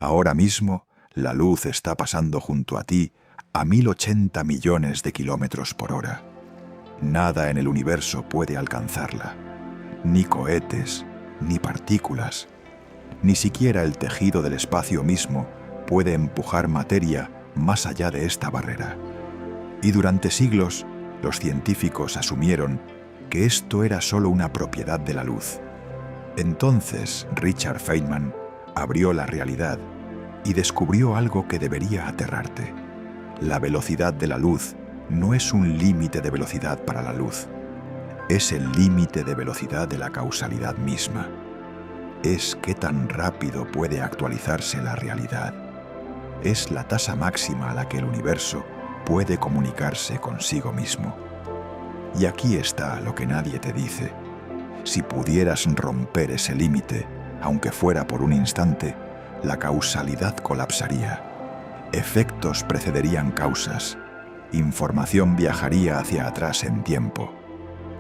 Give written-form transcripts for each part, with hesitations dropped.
Ahora mismo, la luz está pasando junto a ti a 1080 millones de kilómetros por hora. Nada en el universo puede alcanzarla. Ni cohetes, ni partículas. Ni siquiera el tejido del espacio mismo puede empujar materia más allá de esta barrera. Y durante siglos, los científicos asumieron que esto era solo una propiedad de la luz. Entonces, Richard Feynman abrió la realidad y descubrió algo que debería aterrarte. La velocidad de la luz no es un límite de velocidad para la luz. Es el límite de velocidad de la causalidad misma. Es qué tan rápido puede actualizarse la realidad. Es la tasa máxima a la que el universo puede comunicarse consigo mismo. Y aquí está lo que nadie te dice. Si pudieras romper ese límite, aunque fuera por un instante, la causalidad colapsaría. Efectos precederían causas. Información viajaría hacia atrás en tiempo.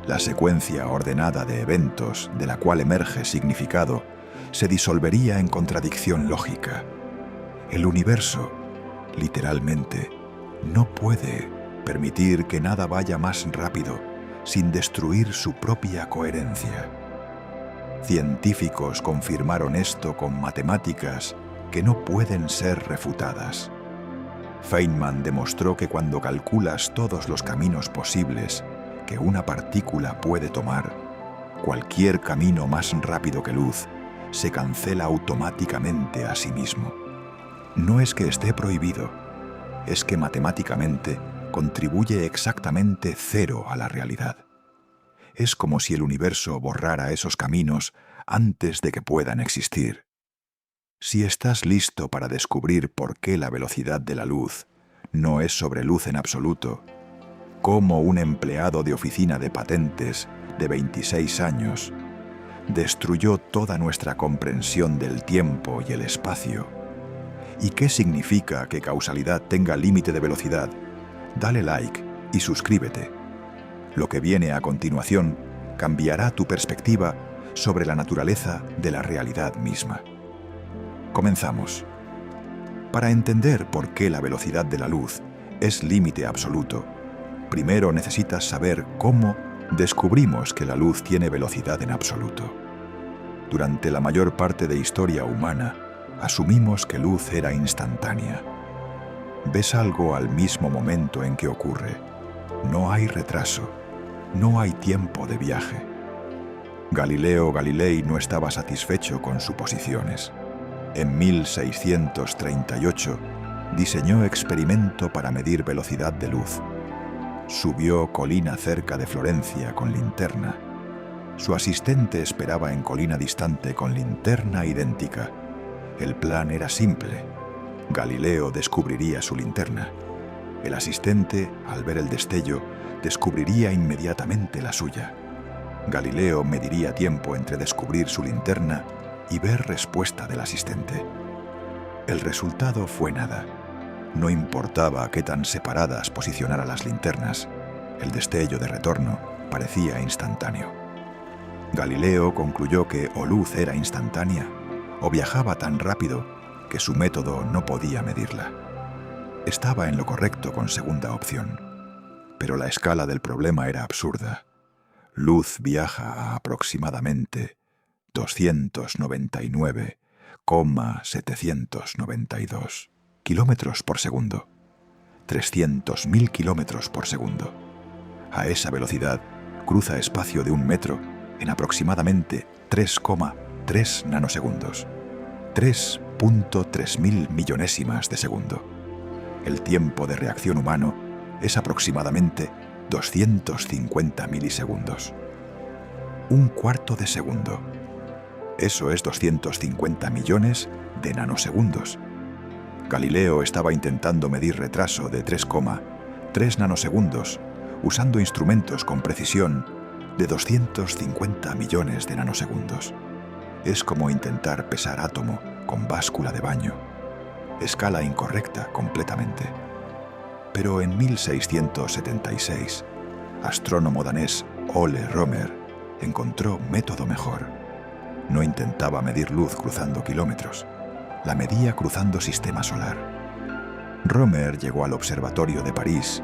La secuencia ordenada de eventos de la cual emerge significado se disolvería en contradicción lógica. El universo, literalmente, no puede permitir que nada vaya más rápido sin destruir su propia coherencia. Científicos confirmaron esto con matemáticas que no pueden ser refutadas. Feynman demostró que cuando calculas todos los caminos posibles que una partícula puede tomar, cualquier camino más rápido que luz se cancela automáticamente a sí mismo. No es que esté prohibido, es que matemáticamente contribuye exactamente cero a la realidad. Es como si el universo borrara esos caminos antes de que puedan existir. Si estás listo para descubrir por qué la velocidad de la luz no es sobre luz en absoluto, cómo un empleado de oficina de patentes de 26 años destruyó toda nuestra comprensión del tiempo y el espacio, y qué significa que causalidad tenga límite de velocidad, dale like y suscríbete. Lo que viene a continuación cambiará tu perspectiva sobre la naturaleza de la realidad misma. Comenzamos. Para entender por qué la velocidad de la luz es límite absoluto, primero necesitas saber cómo descubrimos que la luz tiene velocidad en absoluto. Durante la mayor parte de historia humana, asumimos que luz era instantánea. Ves algo al mismo momento en que ocurre. No hay retraso. No hay tiempo de viaje. Galileo Galilei no estaba satisfecho con suposiciones. En 1638 diseñó experimento para medir velocidad de luz. Subió colina cerca de Florencia con linterna. Su asistente esperaba en colina distante con linterna idéntica. El plan era simple. Galileo descubriría su linterna. El asistente, al ver el destello, descubriría inmediatamente la suya. Galileo mediría tiempo entre descubrir su linterna y ver respuesta del asistente. El resultado fue nada. No importaba qué tan separadas posicionara las linternas, el destello de retorno parecía instantáneo. Galileo concluyó que o luz era instantánea o viajaba tan rápido que su método no podía medirla. Estaba en lo correcto con segunda opción, pero la escala del problema era absurda. Luz viaja a aproximadamente 299,792 kilómetros por segundo, 300.000 kilómetros por segundo. A esa velocidad cruza espacio de 1 metro en aproximadamente 3,3 nanosegundos, 3.3000 millonésimas de segundo. El tiempo de reacción humano es aproximadamente 250 milisegundos. 1/4 de segundo. Eso es 250 millones de nanosegundos. Galileo estaba intentando medir retraso de 3,3 nanosegundos usando instrumentos con precisión de 250 millones de nanosegundos. Es como intentar pesar átomo con báscula de baño. Escala incorrecta completamente. Pero en 1676, astrónomo danés Ole Rømer encontró método mejor. No intentaba medir luz cruzando kilómetros. La medía cruzando sistema solar. Romer llegó al Observatorio de París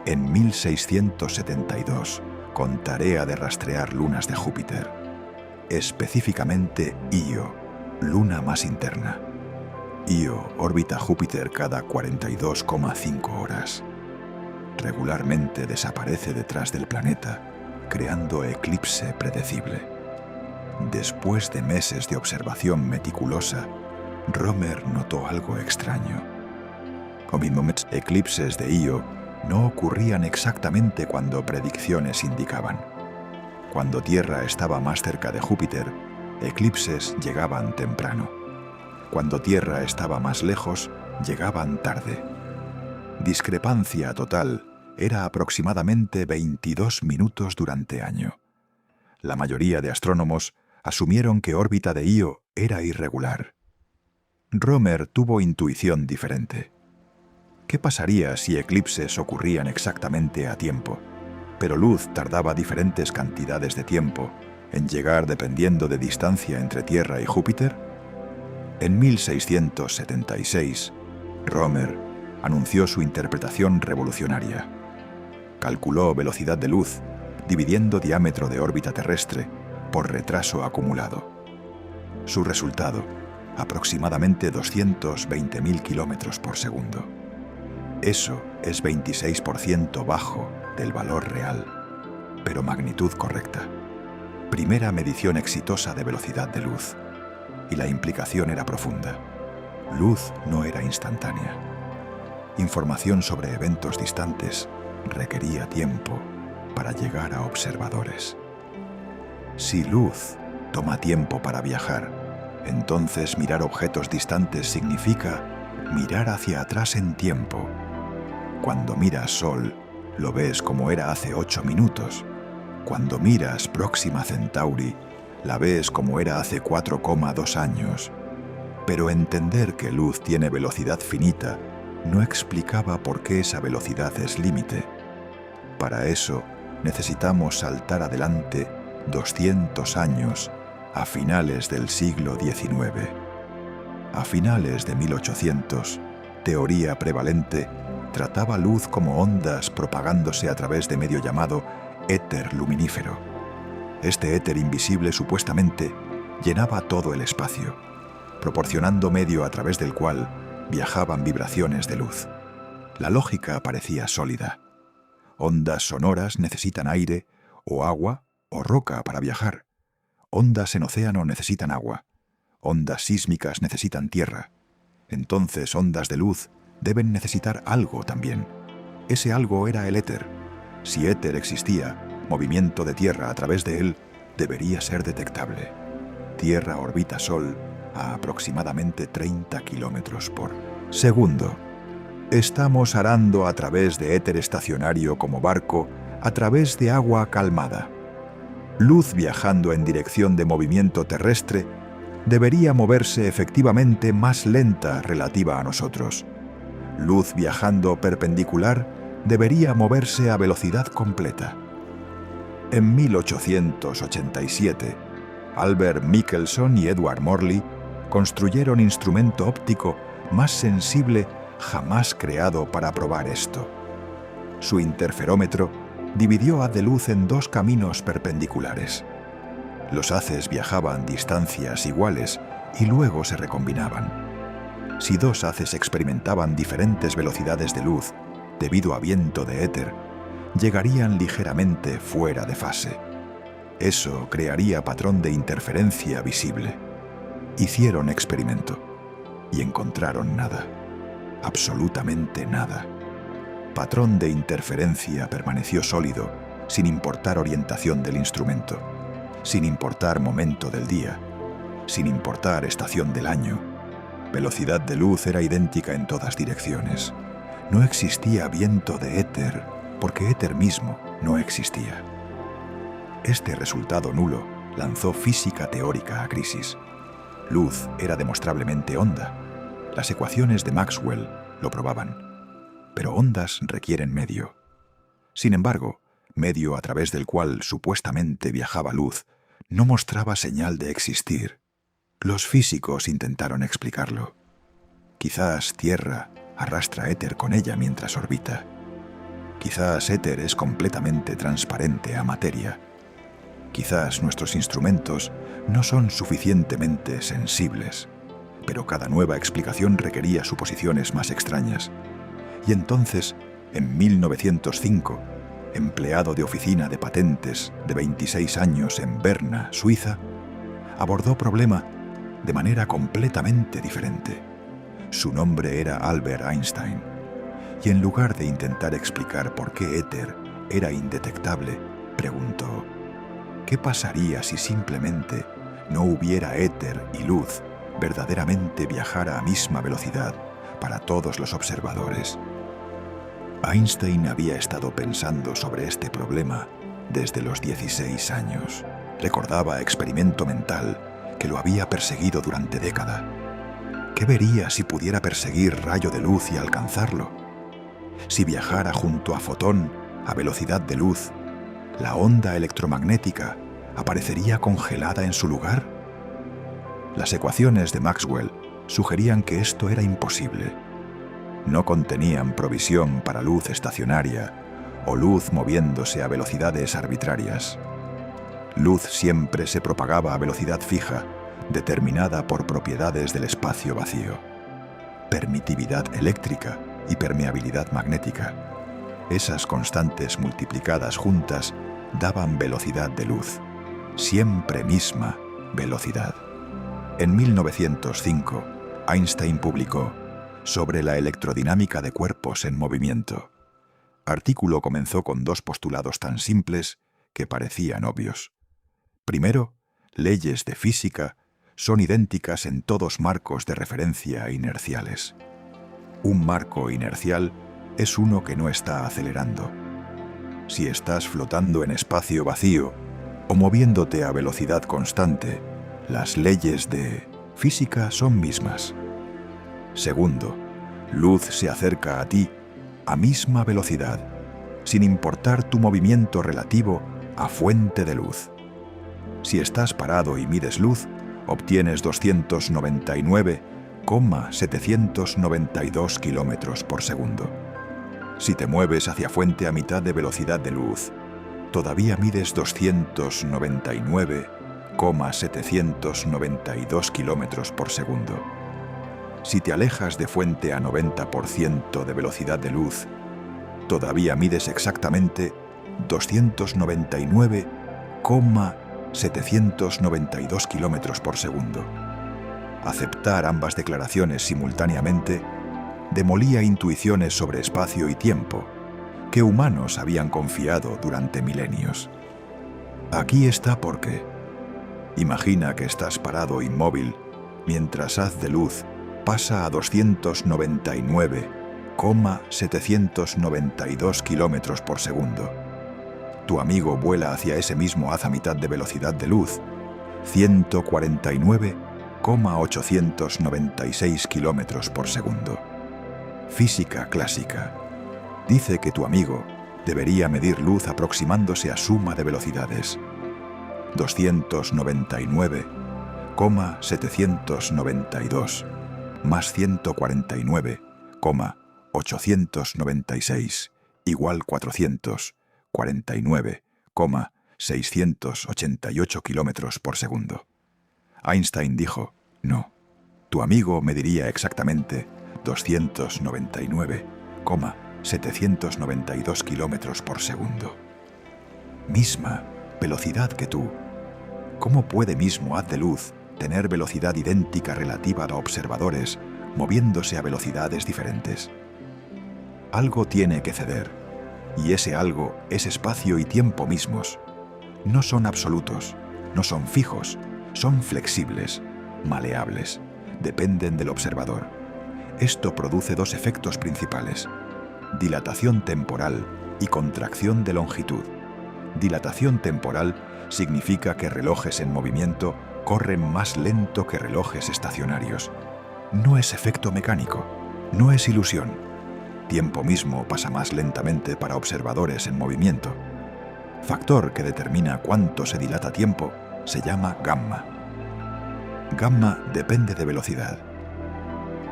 en 1672 con tarea de rastrear lunas de Júpiter, específicamente Io, luna más interna. Io orbita Júpiter cada 42,5 horas. Regularmente desaparece detrás del planeta, creando eclipse predecible. Después de meses de observación meticulosa, Romer notó algo extraño. Los eclipses de Io no ocurrían exactamente cuando predicciones indicaban. Cuando Tierra estaba más cerca de Júpiter, eclipses llegaban temprano. Cuando Tierra estaba más lejos, llegaban tarde. Discrepancia total era aproximadamente 22 minutos durante año. La mayoría de astrónomos asumieron que órbita de Io era irregular. Romer tuvo intuición diferente. ¿Qué pasaría si eclipses ocurrían exactamente a tiempo, pero luz tardaba diferentes cantidades de tiempo en llegar dependiendo de distancia entre Tierra y Júpiter? En 1676, Romer anunció su interpretación revolucionaria. Calculó velocidad de luz dividiendo diámetro de órbita terrestre por retraso acumulado. Su resultado, aproximadamente 220.000 kilómetros por segundo. Eso es 26% bajo del valor real, pero magnitud correcta. Primera medición exitosa de velocidad de luz. Y la implicación era profunda. Luz no era instantánea. Información sobre eventos distantes requería tiempo para llegar a observadores. Si luz toma tiempo para viajar, entonces mirar objetos distantes significa mirar hacia atrás en tiempo. Cuando miras Sol, lo ves como era hace 8 minutos. Cuando miras Próxima Centauri, la ves como era hace 4,2 años. Pero entender que luz tiene velocidad finita no explicaba por qué esa velocidad es límite. Para eso, necesitamos saltar adelante 200 años a finales del siglo XIX. A finales de 1800, teoría prevalente trataba luz como ondas propagándose a través de medio llamado éter luminífero. Este éter invisible supuestamente llenaba todo el espacio, proporcionando medio a través del cual viajaban vibraciones de luz. La lógica parecía sólida. Ondas sonoras necesitan aire, o agua, o roca para viajar. Ondas en océano necesitan agua. Ondas sísmicas necesitan tierra. Entonces ondas de luz deben necesitar algo también. Ese algo era el éter. Si éter existía, movimiento de Tierra a través de él debería ser detectable. Tierra orbita Sol a aproximadamente 30 kilómetros por segundo. Estamos arando a través de éter estacionario como barco, a través de agua calmada. Luz viajando en dirección de movimiento terrestre debería moverse efectivamente más lenta relativa a nosotros. Luz viajando perpendicular debería moverse a velocidad completa. En 1887, Albert Michelson y Edward Morley construyeron instrumento óptico más sensible jamás creado para probar esto. Su interferómetro dividió haz de luz en 2 caminos perpendiculares. Los haces viajaban distancias iguales y luego se recombinaban. Si 2 haces experimentaban diferentes velocidades de luz debido a viento de éter, llegarían ligeramente fuera de fase. Eso crearía patrón de interferencia visible. Hicieron experimento y encontraron nada, absolutamente nada. Patrón de interferencia permaneció sólido sin importar orientación del instrumento, sin importar momento del día, sin importar estación del año. Velocidad de luz era idéntica en todas direcciones. No existía viento de éter, porque éter mismo no existía. Este resultado nulo lanzó física teórica a crisis. Luz era demostrablemente onda. Las ecuaciones de Maxwell lo probaban. Pero ondas requieren medio. Sin embargo, medio a través del cual supuestamente viajaba luz no mostraba señal de existir. Los físicos intentaron explicarlo. Quizás Tierra arrastra éter con ella mientras orbita. Quizás éter es completamente transparente a materia. Quizás nuestros instrumentos no son suficientemente sensibles, pero cada nueva explicación requería suposiciones más extrañas. Y entonces, en 1905, empleado de oficina de patentes de 26 años en Berna, Suiza, abordó problema de manera completamente diferente. Su nombre era Albert Einstein, y en lugar de intentar explicar por qué éter era indetectable, preguntó: ¿qué pasaría si simplemente no hubiera éter y luz verdaderamente viajara a misma velocidad para todos los observadores? Einstein había estado pensando sobre este problema desde los 16 años. Recordaba experimento mental que lo había perseguido durante décadas. ¿Qué vería si pudiera perseguir rayo de luz y alcanzarlo? Si viajara junto a fotón a velocidad de luz, ¿la onda electromagnética aparecería congelada en su lugar? Las ecuaciones de Maxwell sugerían que esto era imposible. No contenían provisión para luz estacionaria o luz moviéndose a velocidades arbitrarias. Luz siempre se propagaba a velocidad fija, determinada por propiedades del espacio vacío: permitividad eléctrica y permeabilidad magnética. Esas constantes multiplicadas juntas daban velocidad de luz, siempre misma velocidad. En 1905, Einstein publicó sobre la electrodinámica de cuerpos en movimiento. Artículo comenzó con dos postulados tan simples que parecían obvios. Primero, leyes de física son idénticas en todos marcos de referencia inerciales. Un marco inercial es uno que no está acelerando. Si estás flotando en espacio vacío o moviéndote a velocidad constante, las leyes de física son mismas. Segundo, luz se acerca a ti a misma velocidad, sin importar tu movimiento relativo a fuente de luz. Si estás parado y mides luz, obtienes 299,792 kilómetros por segundo. Si te mueves hacia fuente a mitad de velocidad de luz, todavía mides 299,792 kilómetros por segundo. Si te alejas de fuente a 90% de velocidad de luz, todavía mides exactamente 299,792 kilómetros por segundo. Aceptar ambas declaraciones simultáneamente demolía intuiciones sobre espacio y tiempo que humanos habían confiado durante milenios. Aquí está por qué. Imagina que estás parado inmóvil mientras haz de luz pasa a 299,792 kilómetros por segundo. Tu amigo vuela hacia ese mismo haz a mitad de velocidad de luz, 149,896 kilómetros por segundo. Física clásica dice que tu amigo debería medir luz aproximándose a suma de velocidades: 299,792 más 149,896 igual 449,688 kilómetros por segundo. Einstein dijo: no, tu amigo mediría exactamente 299,792 kilómetros por segundo. Misma velocidad que tú. ¿Cómo puede mismo haz de luz tener velocidad idéntica relativa a observadores moviéndose a velocidades diferentes? Algo tiene que ceder, y ese algo es espacio y tiempo mismos. No son absolutos, no son fijos, son flexibles, maleables, dependen del observador. Esto produce dos efectos principales: dilatación temporal y contracción de longitud. Dilatación temporal significa que relojes en movimiento corren más lento que relojes estacionarios. No es efecto mecánico, no es ilusión. Tiempo mismo pasa más lentamente para observadores en movimiento. Factor que determina cuánto se dilata tiempo se llama gamma. Gamma depende de velocidad.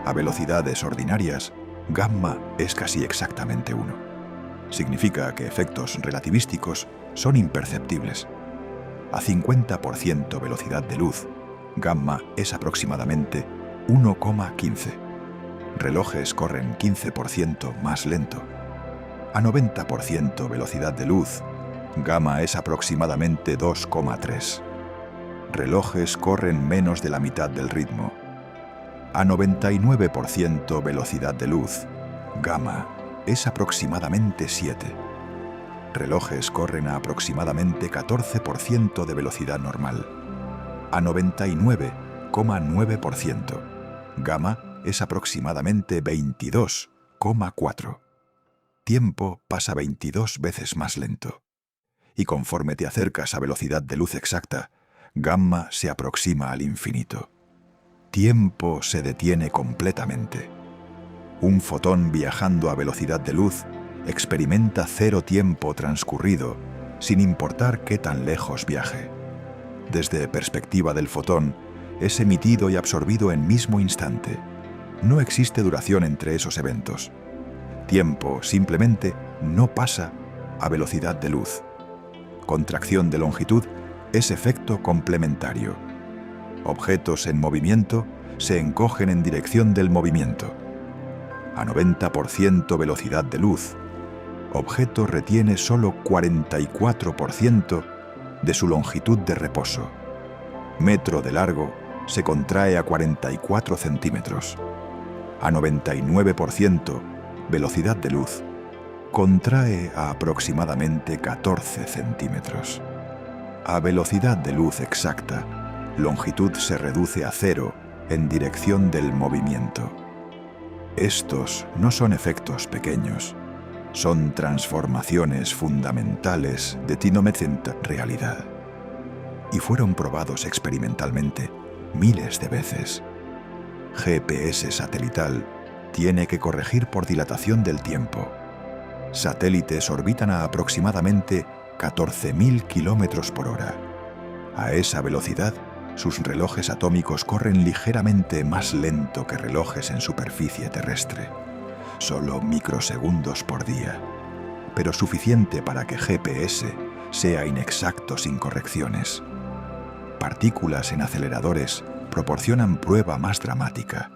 A velocidades ordinarias, gamma es casi exactamente 1. Significa que efectos relativísticos son imperceptibles. A 50% velocidad de luz, gamma es aproximadamente 1,15. Relojes corren 15% más lento. A 90% velocidad de luz, gamma es aproximadamente 2,3. Relojes corren menos de la mitad del ritmo. A 99% velocidad de luz, gamma es aproximadamente 7. Relojes corren a aproximadamente 14% de velocidad normal. A 99,9%, gamma es aproximadamente 22,4. Tiempo pasa 22 veces más lento. Y conforme te acercas a velocidad de luz exacta, gamma se aproxima al infinito. Tiempo se detiene completamente. Un fotón viajando a velocidad de luz experimenta cero tiempo transcurrido, sin importar qué tan lejos viaje. Desde perspectiva del fotón, es emitido y absorbido en mismo instante. No existe duración entre esos eventos. Tiempo simplemente no pasa a velocidad de luz. Contracción de longitud es efecto complementario. Objetos en movimiento se encogen en dirección del movimiento. A 90% velocidad de luz, objeto retiene solo 44% de su longitud de reposo. Metro de largo se contrae a 44 centímetros. A 99% velocidad de luz, contrae a aproximadamente 14 centímetros. A velocidad de luz exacta, longitud se reduce a 0 en dirección del movimiento. Estos no son efectos pequeños, son transformaciones fundamentales de Tinometenta realidad. Y fueron probados experimentalmente miles de veces. GPS satelital tiene que corregir por dilatación del tiempo. Satélites orbitan a aproximadamente 14.000 kilómetros por hora. A esa velocidad, sus relojes atómicos corren ligeramente más lento que relojes en superficie terrestre. Solo microsegundos por día, pero suficiente para que GPS sea inexacto sin correcciones. Partículas en aceleradores proporcionan prueba más dramática.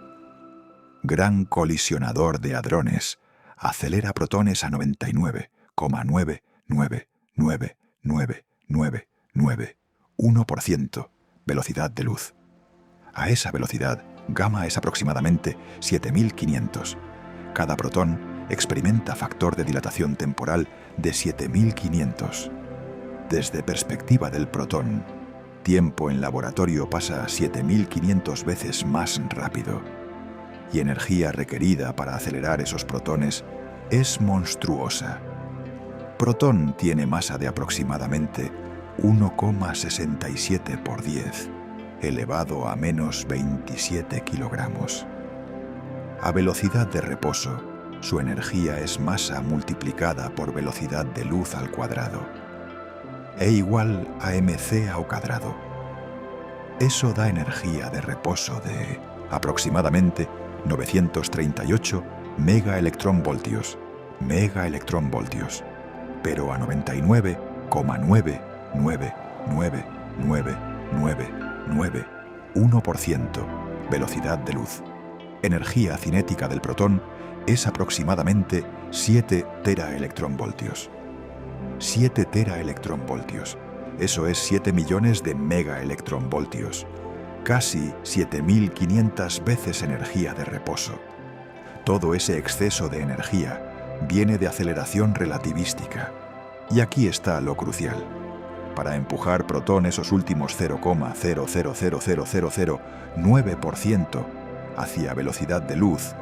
Gran colisionador de hadrones acelera protones a 99,9999991% velocidad de luz. A esa velocidad, gamma es aproximadamente 7500. Cada protón experimenta factor de dilatación temporal de 7500. Desde perspectiva del protón, tiempo en laboratorio pasa a 7500 veces más rápido. Y energía requerida para acelerar esos protones es monstruosa. Protón tiene masa de aproximadamente 1,67 por 10, elevado a menos 27 kilogramos. A velocidad de reposo, su energía es masa multiplicada por velocidad de luz al cuadrado, e igual a mc ao cuadrado. Eso da energía de reposo de aproximadamente 938 megaelectronvoltios, pero a 99,9999991% velocidad de luz. Energía cinética del protón es aproximadamente 7 teraelectronvoltios. 7 teraelectronvoltios. Eso es 7 millones de megaelectronvoltios. Casi 7.500 veces energía de reposo. Todo ese exceso de energía viene de aceleración relativística. Y aquí está lo crucial. Para empujar protón esos últimos 0,0000009% hacia velocidad de luz,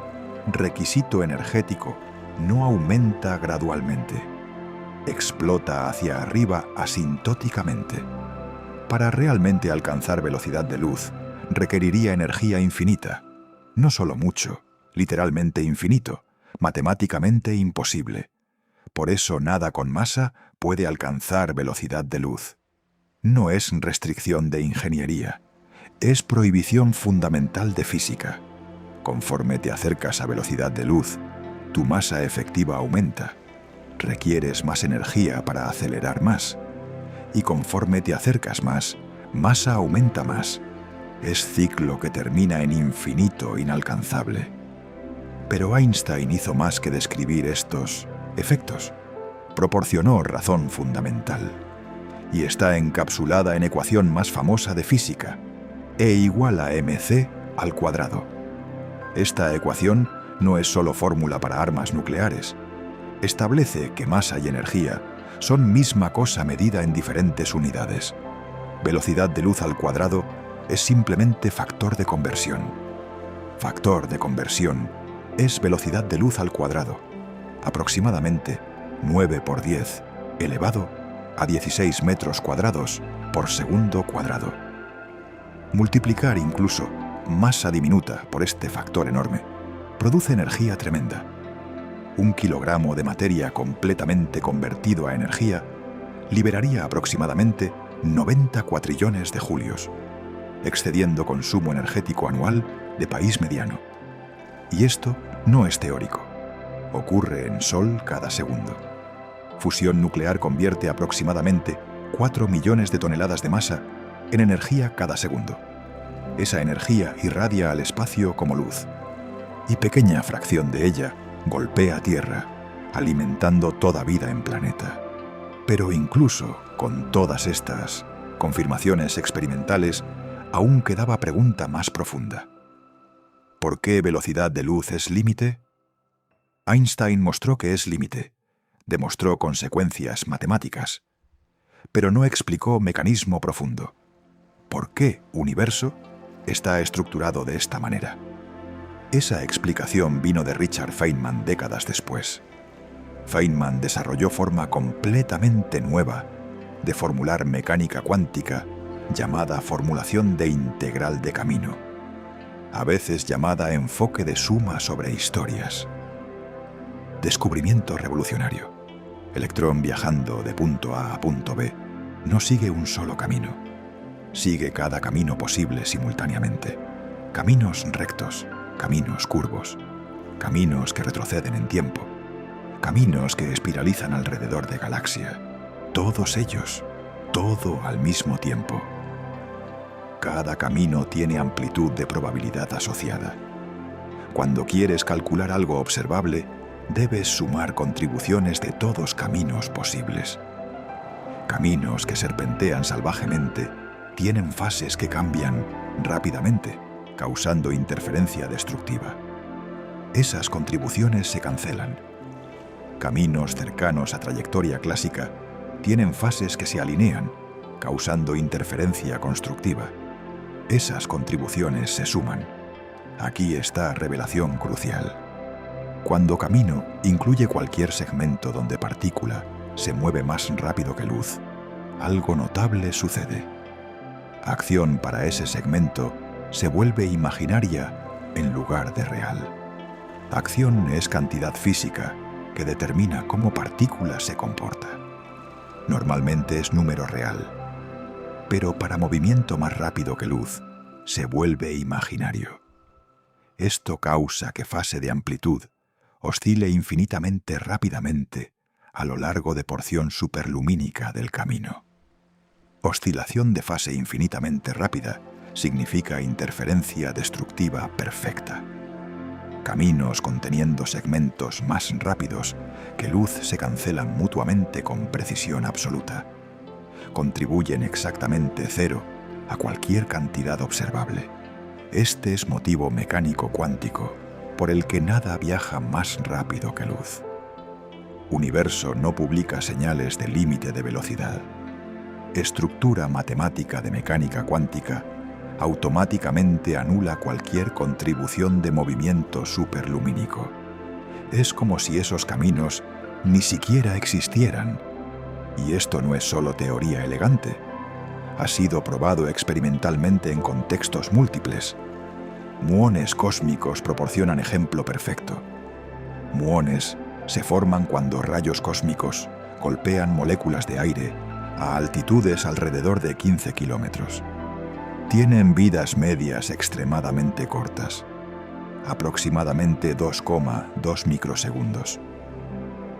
requisito energético no aumenta gradualmente. Explota hacia arriba asintóticamente. Para realmente alcanzar velocidad de luz, requeriría energía infinita. No solo mucho, literalmente infinito, matemáticamente imposible. Por eso nada con masa puede alcanzar velocidad de luz. No es restricción de ingeniería, es prohibición fundamental de física. Conforme te acercas a velocidad de luz, tu masa efectiva aumenta. Requieres más energía para acelerar más. Y conforme te acercas más, masa aumenta más. Es ciclo que termina en infinito inalcanzable. Pero Einstein hizo más que describir estos efectos. Proporcionó razón fundamental. Y está encapsulada en ecuación más famosa de física, E igual a mc al cuadrado. Esta ecuación no es solo fórmula para armas nucleares. Establece que masa y energía son misma cosa medida en diferentes unidades. Velocidad de luz al cuadrado es simplemente factor de conversión. Factor de conversión es velocidad de luz al cuadrado, aproximadamente 9 por 10 elevado a 16 metros cuadrados por segundo cuadrado. Multiplicar incluso masa diminuta por este factor enorme produce energía tremenda. 1 kilogramo de materia completamente convertido a energía liberaría aproximadamente 90 cuatrillones de julios, excediendo consumo energético anual de país mediano. Y esto no es teórico. Ocurre en Sol cada segundo. Fusión nuclear convierte aproximadamente 4 millones de toneladas de masa en energía cada segundo. Esa energía irradia al espacio como luz, y pequeña fracción de ella golpea tierra, alimentando toda vida en planeta. Pero incluso con todas estas confirmaciones experimentales, aún quedaba pregunta más profunda. ¿Por qué velocidad de luz es límite? Einstein mostró que es límite, demostró consecuencias matemáticas, pero no explicó mecanismo profundo. ¿Por qué universo está estructurado de esta manera? Esa explicación vino de Richard Feynman décadas después. Feynman desarrolló forma completamente nueva de formular mecánica cuántica llamada formulación de integral de camino, a veces llamada enfoque de suma sobre historias. Descubrimiento revolucionario. Electrón viajando de punto A a punto B no sigue un solo camino. Sigue cada camino posible simultáneamente. Caminos rectos, caminos curvos, caminos que retroceden en tiempo, caminos que espiralizan alrededor de galaxia. Todos ellos, todo al mismo tiempo. Cada camino tiene amplitud de probabilidad asociada. Cuando quieres calcular algo observable, debes sumar contribuciones de todos caminos posibles. Caminos que serpentean salvajemente tienen fases que cambian rápidamente, causando interferencia destructiva. Esas contribuciones se cancelan. Caminos cercanos a trayectoria clásica tienen fases que se alinean, causando interferencia constructiva. Esas contribuciones se suman. Aquí está revelación crucial. Cuando camino incluye cualquier segmento donde partícula se mueve más rápido que luz, algo notable sucede. Acción para ese segmento se vuelve imaginaria en lugar de real. Acción es cantidad física que determina cómo partícula se comporta. Normalmente es número real, pero para movimiento más rápido que luz, se vuelve imaginario. Esto causa que fase de amplitud oscile infinitamente rápidamente a lo largo de porción superlumínica del camino. Oscilación de fase infinitamente rápida significa interferencia destructiva perfecta. Caminos conteniendo segmentos más rápidos que luz se cancelan mutuamente con precisión absoluta. Contribuyen exactamente cero a cualquier cantidad observable. Este es motivo mecánico cuántico por el que nada viaja más rápido que luz. Universo no publica señales de límite de velocidad. Estructura matemática de mecánica cuántica automáticamente anula cualquier contribución de movimiento superlumínico. Es como si esos caminos ni siquiera existieran. Y esto no es solo teoría elegante. Ha sido probado experimentalmente en contextos múltiples. Muones cósmicos proporcionan ejemplo perfecto. Muones se forman cuando rayos cósmicos golpean moléculas de aire a altitudes alrededor de 15 kilómetros. Tienen vidas medias extremadamente cortas. aproximadamente 2,2 microsegundos.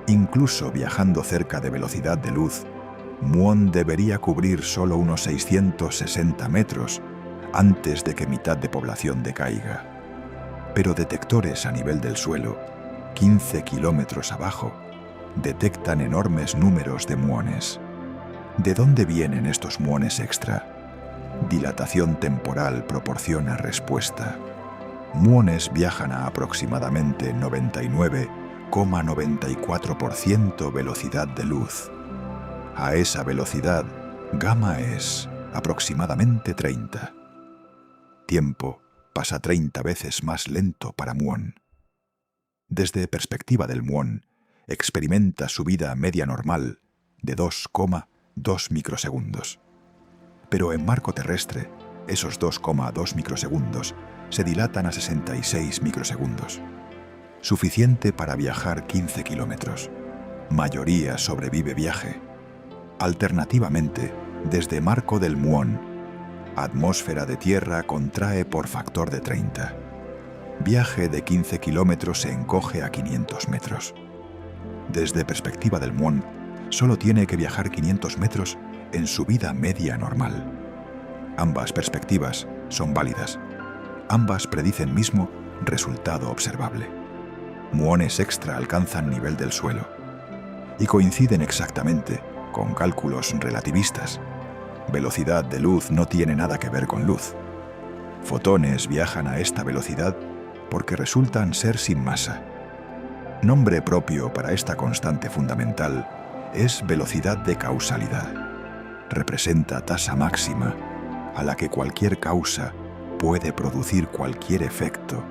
Incluso viajando cerca de velocidad de luz, muón debería cubrir solo unos 660 metros antes de que mitad de población decaiga. Pero detectores a nivel del suelo, 15 kilómetros abajo, detectan enormes números de muones. ¿De dónde vienen estos muones extra? Dilatación temporal proporciona respuesta. Muones viajan a aproximadamente 99,94% velocidad de luz. A esa velocidad, gamma es aproximadamente 30. Tiempo pasa 30 veces más lento para muón. Desde perspectiva del muón, experimenta su vida media normal de 2,2 microsegundos. Pero en marco terrestre, esos 2,2 microsegundos se dilatan a 66 microsegundos. Suficiente para viajar 15 kilómetros. Mayoría sobrevive viaje. Alternativamente, desde marco del muón, atmósfera de Tierra contrae por factor de 30. Viaje de 15 kilómetros se encoge a 500 metros. Desde perspectiva del muón, solo tiene que viajar 500 metros en su vida media normal. Ambas perspectivas son válidas. Ambas predicen mismo resultado observable. Muones extra alcanzan nivel del suelo y coinciden exactamente con cálculos relativistas. Velocidad de luz no tiene nada que ver con luz. Fotones viajan a esta velocidad porque resultan ser sin masa. Nombre propio para esta constante fundamental es velocidad de causalidad. Representa tasa máxima a la que cualquier causa puede producir cualquier efecto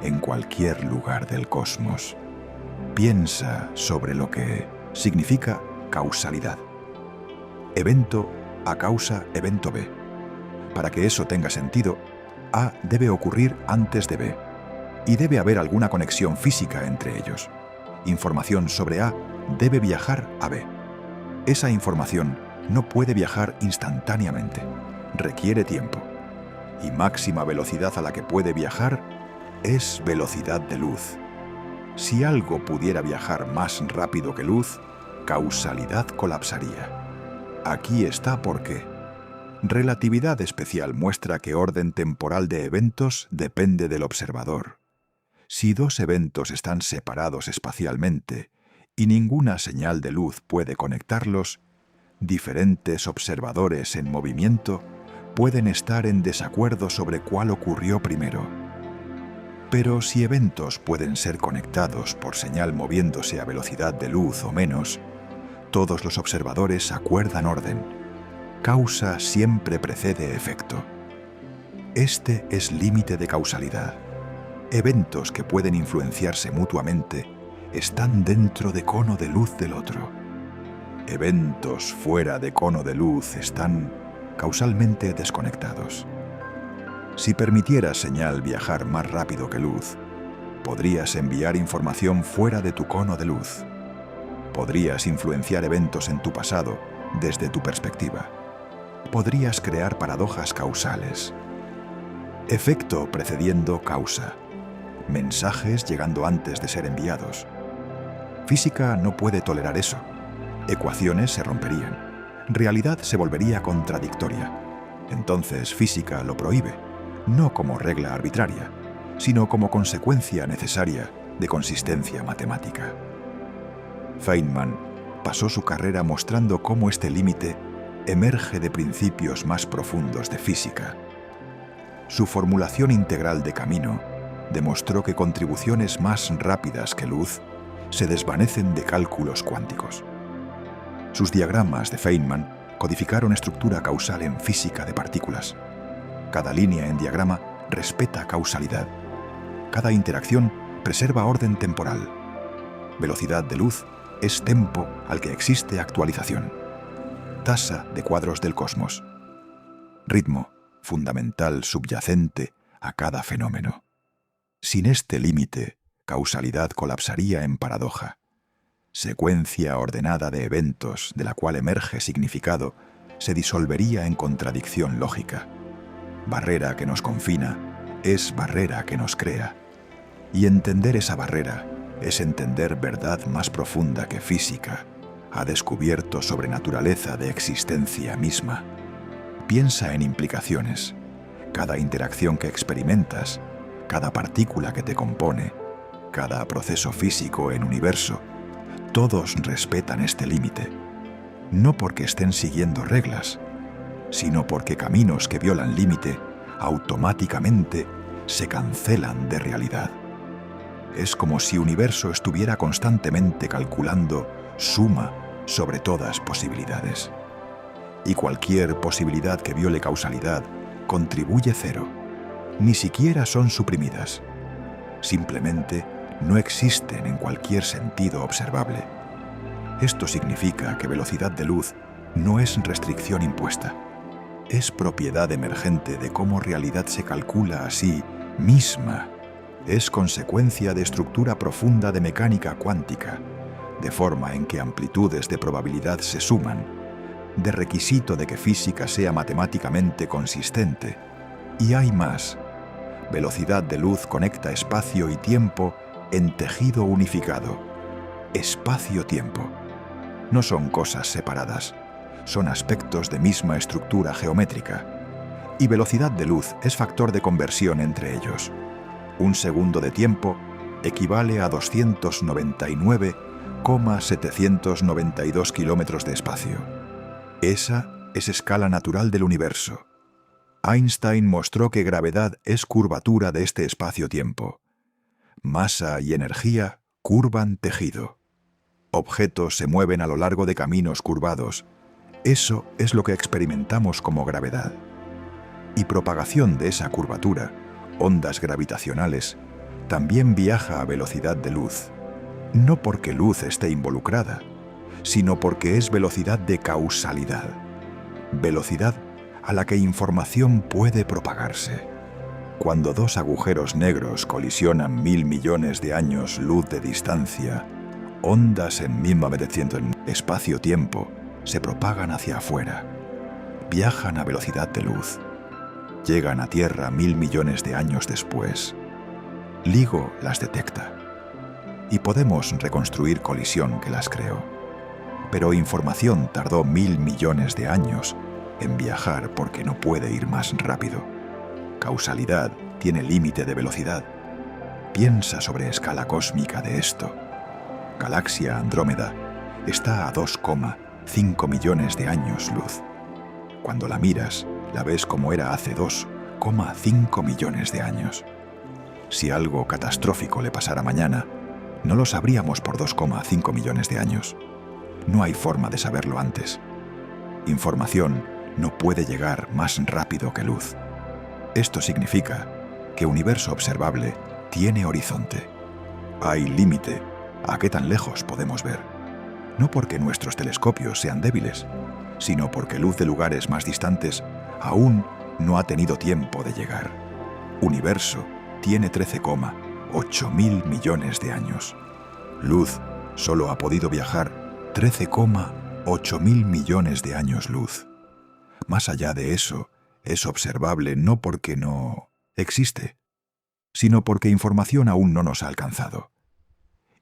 en cualquier lugar del cosmos. Piensa sobre lo que significa causalidad. Evento A causa evento B. Para que eso tenga sentido, A debe ocurrir antes de B, y debe haber alguna conexión física entre ellos. Información sobre A debe viajar a B. Esa información no puede viajar instantáneamente, requiere tiempo. Y máxima velocidad a la que puede viajar es velocidad de luz. Si algo pudiera viajar más rápido que luz, causalidad colapsaría. Aquí está por qué. Relatividad especial muestra que orden temporal de eventos depende del observador. Si dos eventos están separados espacialmente y ninguna señal de luz puede conectarlos, diferentes observadores en movimiento pueden estar en desacuerdo sobre cuál ocurrió primero. Pero si eventos pueden ser conectados por señal moviéndose a velocidad de luz o menos, todos los observadores acuerdan orden. Causa siempre precede efecto. Este es límite de causalidad. Eventos que pueden influenciarse mutuamente están dentro de cono de luz del otro. Eventos fuera de cono de luz están causalmente desconectados. Si permitieras señal viajar más rápido que luz, podrías enviar información fuera de tu cono de luz. Podrías influenciar eventos en tu pasado desde tu perspectiva. Podrías crear paradojas causales. Efecto precediendo causa. Mensajes llegando antes de ser enviados. Física no puede tolerar eso. Ecuaciones se romperían. Realidad se volvería contradictoria. Entonces física lo prohíbe, no como regla arbitraria, sino como consecuencia necesaria de consistencia matemática. Feynman pasó su carrera mostrando cómo este límite emerge de principios más profundos de física. Su formulación integral de camino demostró que contribuciones más rápidas que luz se desvanecen de cálculos cuánticos. Sus diagramas de Feynman codificaron estructura causal en física de partículas. Cada línea en diagrama respeta causalidad. Cada interacción preserva orden temporal. Velocidad de luz es tempo al que existe actualización. Tasa de cuadros del cosmos. Ritmo, fundamental subyacente a cada fenómeno. Sin este límite, causalidad colapsaría en paradoja. Secuencia ordenada de eventos de la cual emerge significado se disolvería en contradicción lógica. Barrera que nos confina es barrera que nos crea. Y entender esa barrera es entender verdad más profunda que física. Ha descubierto sobre naturaleza de existencia misma. Piensa en implicaciones. Cada interacción que experimentas, cada partícula que te compone, cada proceso físico en universo, todos respetan este límite. No porque estén siguiendo reglas, sino porque caminos que violan límite automáticamente se cancelan de realidad. Es como si universo estuviera constantemente calculando suma sobre todas posibilidades. Y cualquier posibilidad que viole causalidad contribuye cero. Ni siquiera son suprimidas. Simplemente no existen en cualquier sentido observable. Esto significa que velocidad de luz no es restricción impuesta. Es propiedad emergente de cómo realidad se calcula a sí misma. Es consecuencia de estructura profunda de mecánica cuántica, de forma en que amplitudes de probabilidad se suman, de requisito de que física sea matemáticamente consistente. Y hay más. Velocidad de luz conecta espacio y tiempo en tejido unificado. Espacio-tiempo. No son cosas separadas, son aspectos de misma estructura geométrica. Y velocidad de luz es factor de conversión entre ellos. Un segundo de tiempo equivale a 299,792 kilómetros de espacio. Esa es escala natural del universo. Einstein mostró que gravedad es curvatura de este espacio-tiempo. Masa y energía curvan tejido. Objetos se mueven a lo largo de caminos curvados. Eso es lo que experimentamos como gravedad. Y propagación de esa curvatura, ondas gravitacionales, también viaja a velocidad de luz. No porque luz esté involucrada, sino porque es velocidad de causalidad. Velocidad a la que información puede propagarse. Cuando dos agujeros negros colisionan 1.000 millones de años luz de distancia, ondas en 1900 en espacio-tiempo se propagan hacia afuera. Viajan a velocidad de luz. Llegan a Tierra 1.000 millones de años después. LIGO las detecta. Y podemos reconstruir colisión que las creó. Pero información tardó 1.000 millones de años en viajar porque no puede ir más rápido. Causalidad tiene límite de velocidad. Piensa sobre escala cósmica de esto. Galaxia Andrómeda está a 2,5 millones de años luz. Cuando la miras, la ves como era hace 2,5 millones de años. Si algo catastrófico le pasara mañana, no lo sabríamos por 2,5 millones de años. No hay forma de saberlo antes. Información no puede llegar más rápido que luz. Esto significa que universo observable tiene horizonte. Hay límite a qué tan lejos podemos ver. No porque nuestros telescopios sean débiles, sino porque luz de lugares más distantes aún no ha tenido tiempo de llegar. Universo tiene 13,8 mil millones de años. Luz solo ha podido viajar 13,8 mil millones de años luz. Más allá de eso, es observable no porque no existe, sino porque información aún no nos ha alcanzado.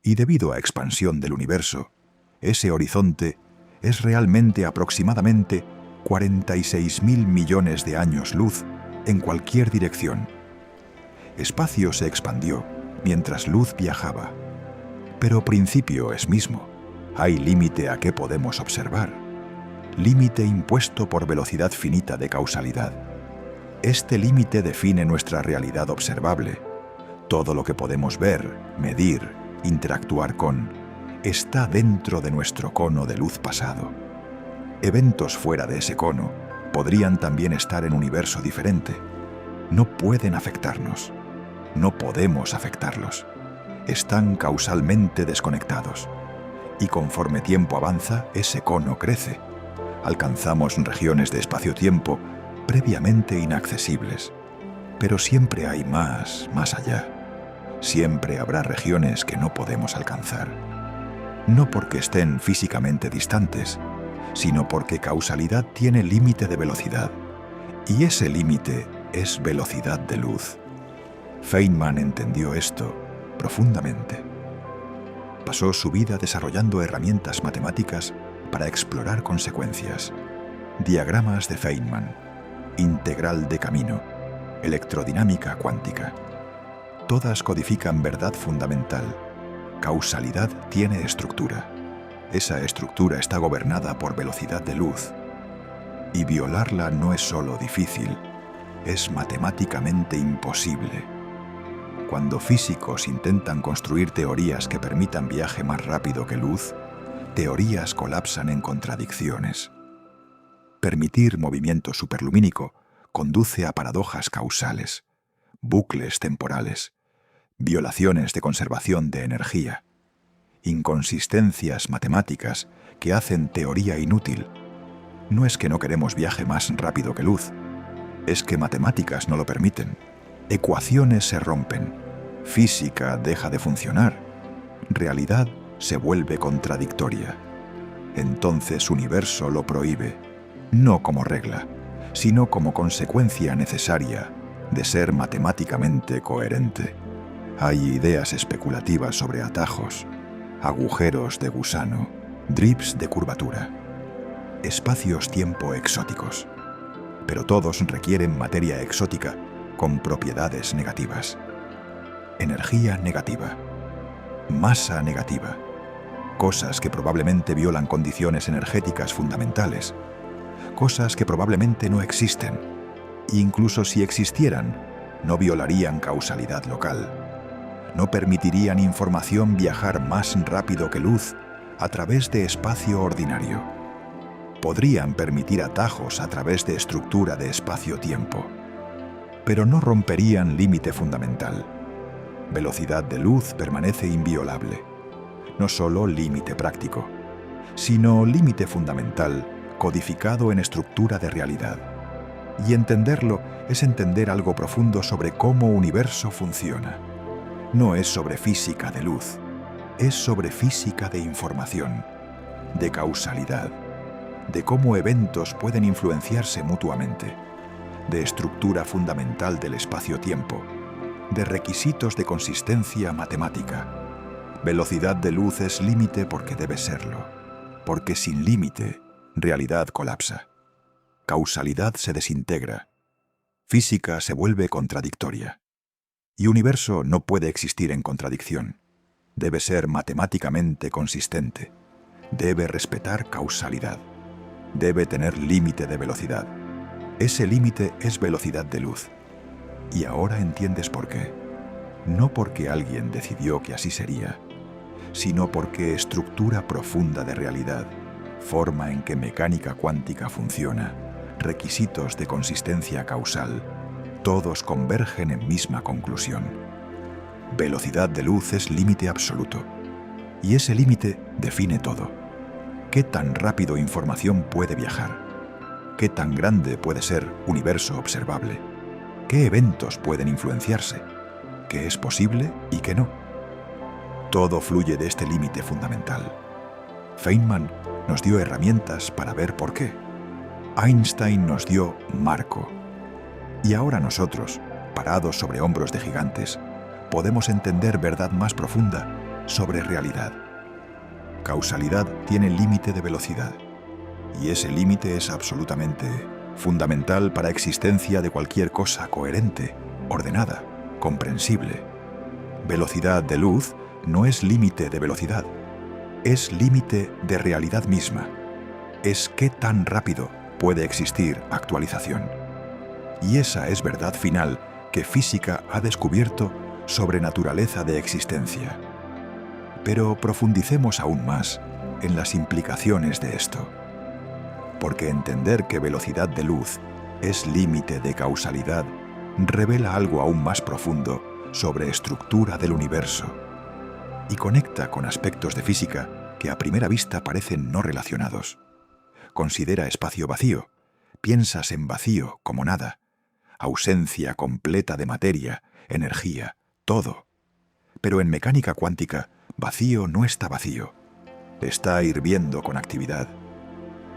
Y debido a expansión del universo, ese horizonte es realmente aproximadamente 46.000 millones de años luz en cualquier dirección. Espacio se expandió mientras luz viajaba. Pero principio es mismo. Hay límite a qué podemos observar. Límite impuesto por velocidad finita de causalidad. Este límite define nuestra realidad observable. Todo lo que podemos ver, medir, interactuar con, está dentro de nuestro cono de luz pasado. Eventos fuera de ese cono podrían también estar en un universo diferente. No pueden afectarnos. No podemos afectarlos. Están causalmente desconectados. Y conforme tiempo avanza, ese cono crece. Alcanzamos regiones de espacio-tiempo previamente inaccesibles. Pero siempre hay más allá. Siempre habrá regiones que no podemos alcanzar. No porque estén físicamente distantes, sino porque causalidad tiene límite de velocidad. Y ese límite es velocidad de luz. Feynman entendió esto profundamente. Pasó su vida desarrollando herramientas matemáticas para explorar consecuencias, diagramas de Feynman, integral de camino, electrodinámica cuántica. Todas codifican verdad fundamental. Causalidad tiene estructura. Esa estructura está gobernada por velocidad de luz. Y violarla no es solo difícil, es matemáticamente imposible. Cuando físicos intentan construir teorías que permitan viaje más rápido que luz, teorías colapsan en contradicciones. Permitir movimiento superlumínico conduce a paradojas causales, bucles temporales, violaciones de conservación de energía, inconsistencias matemáticas que hacen teoría inútil. No es que no queremos viaje más rápido que luz, es que matemáticas no lo permiten. Ecuaciones se rompen, física deja de funcionar, realidad se vuelve contradictoria. Entonces universo lo prohíbe, no como regla, sino como consecuencia necesaria de ser matemáticamente coherente. Hay ideas especulativas sobre atajos, agujeros de gusano, drips de curvatura, espacios-tiempo exóticos. Pero todos requieren materia exótica con propiedades negativas. Energía negativa, masa negativa, cosas que probablemente violan condiciones energéticas fundamentales, cosas que probablemente no existen, e incluso si existieran, no violarían causalidad local, no permitirían información viajar más rápido que luz a través de espacio ordinario. Podrían permitir atajos a través de estructura de espacio-tiempo, pero no romperían límite fundamental. Velocidad de luz permanece inviolable, no solo límite práctico, sino límite fundamental codificado en estructura de realidad. Y entenderlo es entender algo profundo sobre cómo universo funciona. No es sobre física de luz, es sobre física de información, de causalidad, de cómo eventos pueden influenciarse mutuamente, de estructura fundamental del espacio-tiempo, de requisitos de consistencia matemática. Velocidad de luz es límite porque debe serlo, porque sin límite, realidad colapsa. Causalidad se desintegra. Física se vuelve contradictoria. Y universo no puede existir en contradicción. Debe ser matemáticamente consistente. Debe respetar causalidad. Debe tener límite de velocidad. Ese límite es velocidad de luz. Y ahora entiendes por qué. No porque alguien decidió que así sería, sino porque estructura profunda de realidad, forma en que mecánica cuántica funciona, requisitos de consistencia causal, todos convergen en misma conclusión. Velocidad de luz es límite absoluto, y ese límite define todo. ¿Qué tan rápido información puede viajar? ¿Qué tan grande puede ser universo observable? ¿Qué eventos pueden influenciarse? ¿Qué es posible y qué no? Todo fluye de este límite fundamental. Feynman nos dio herramientas para ver por qué. Einstein nos dio marco. Y ahora nosotros, parados sobre hombros de gigantes, podemos entender verdad más profunda sobre realidad. Causalidad tiene límite de velocidad, y ese límite es absolutamente fundamental para existencia de cualquier cosa coherente, ordenada, comprensible. Velocidad de luz no es límite de velocidad, es límite de realidad misma. Es qué tan rápido puede existir actualización. Y esa es verdad final que física ha descubierto sobre naturaleza de existencia. Pero profundicemos aún más en las implicaciones de esto. Porque entender que velocidad de luz es límite de causalidad revela algo aún más profundo sobre estructura del universo y conecta con aspectos de física que a primera vista parecen no relacionados. Considera espacio vacío, piensas en vacío como nada, ausencia completa de materia, energía, todo. Pero en mecánica cuántica, vacío no está vacío, está hirviendo con actividad.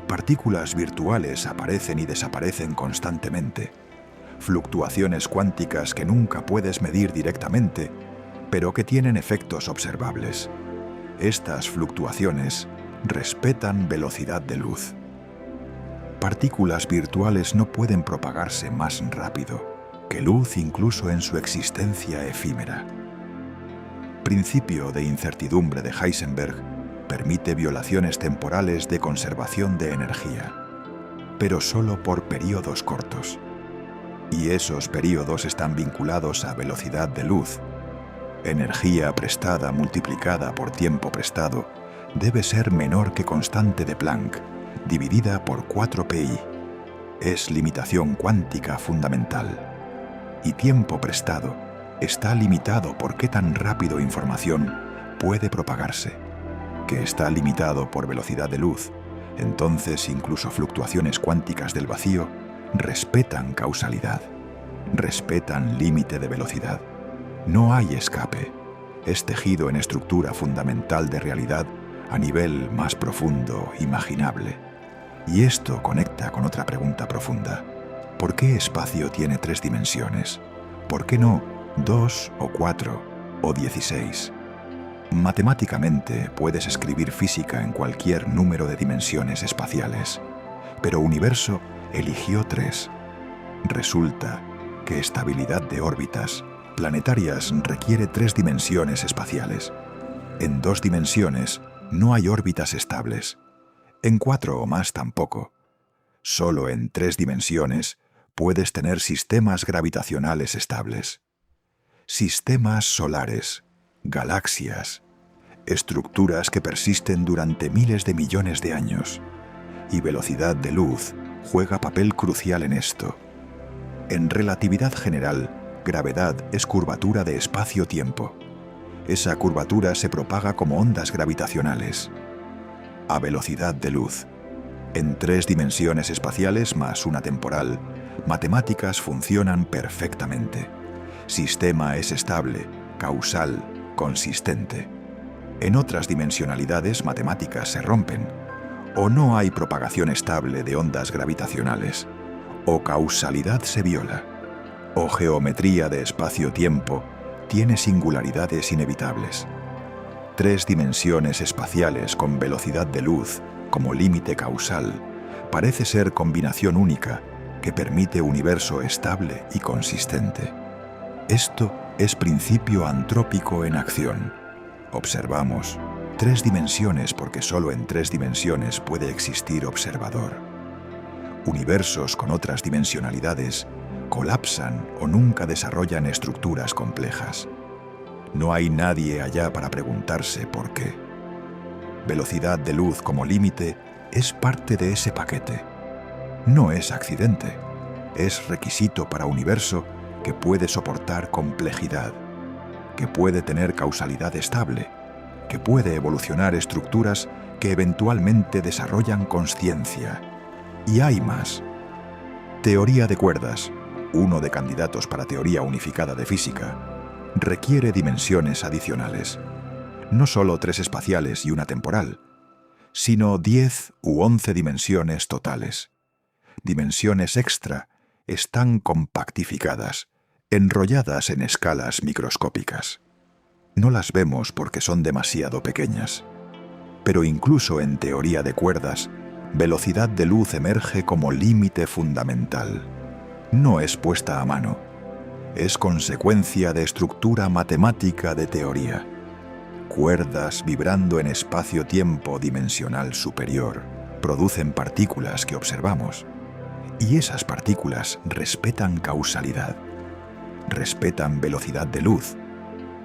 Partículas virtuales aparecen y desaparecen constantemente, fluctuaciones cuánticas que nunca puedes medir directamente, pero que tienen efectos observables. Estas fluctuaciones respetan velocidad de luz. Partículas virtuales no pueden propagarse más rápido que luz incluso en su existencia efímera. Principio de incertidumbre de Heisenberg permite violaciones temporales de conservación de energía, pero solo por periodos cortos. Y esos periodos están vinculados a velocidad de luz. Energía prestada multiplicada por tiempo prestado debe ser menor que constante de Planck, dividida por 4pi. Es limitación cuántica fundamental. Y tiempo prestado está limitado por qué tan rápido información puede propagarse, que está limitado por velocidad de luz. Entonces incluso fluctuaciones cuánticas del vacío respetan causalidad, respetan límite de velocidad. No hay escape. Es tejido en estructura fundamental de realidad a nivel más profundo, imaginable. Y esto conecta con otra pregunta profunda. ¿Por qué espacio tiene 3 dimensiones? ¿Por qué no 2 o 4 o 16? Matemáticamente puedes escribir física en cualquier número de dimensiones espaciales, pero Universo eligió 3. Resulta que estabilidad de órbitas planetarias requiere 3 dimensiones espaciales. En 2 dimensiones no hay órbitas estables. En 4 o más tampoco. Solo en 3 dimensiones puedes tener sistemas gravitacionales estables. Sistemas solares, galaxias, estructuras que persisten durante miles de millones de años. Y velocidad de luz juega papel crucial en esto. En relatividad general, gravedad es curvatura de espacio-tiempo. Esa curvatura se propaga como ondas gravitacionales. A velocidad de luz. En 3 dimensiones espaciales más una temporal, matemáticas funcionan perfectamente. Sistema es estable, causal, consistente. En otras dimensionalidades matemáticas se rompen. O no hay propagación estable de ondas gravitacionales, o causalidad se viola, o geometría de espacio-tiempo tiene singularidades inevitables. 3 dimensiones espaciales con velocidad de luz como límite causal parece ser combinación única que permite universo estable y consistente. Esto es principio antrópico en acción. Observamos 3 dimensiones porque solo en 3 dimensiones puede existir observador. Universos con otras dimensionalidades colapsan o nunca desarrollan estructuras complejas. No hay nadie allá para preguntarse por qué. Velocidad de luz como límite es parte de ese paquete. No es accidente, es requisito para universo que puede soportar complejidad, que puede tener causalidad estable, que puede evolucionar estructuras que eventualmente desarrollan consciencia. Y hay más. Teoría de cuerdas, uno de candidatos para teoría unificada de física, requiere dimensiones adicionales. No solo 3 espaciales y una temporal, sino 10 u 11 dimensiones totales. Dimensiones extra están compactificadas, enrolladas en escalas microscópicas. No las vemos porque son demasiado pequeñas. Pero incluso en teoría de cuerdas, velocidad de luz emerge como límite fundamental. No es puesta a mano. Es consecuencia de estructura matemática de teoría. Cuerdas vibrando en espacio-tiempo dimensional superior producen partículas que observamos. Y esas partículas respetan causalidad. Respetan velocidad de luz.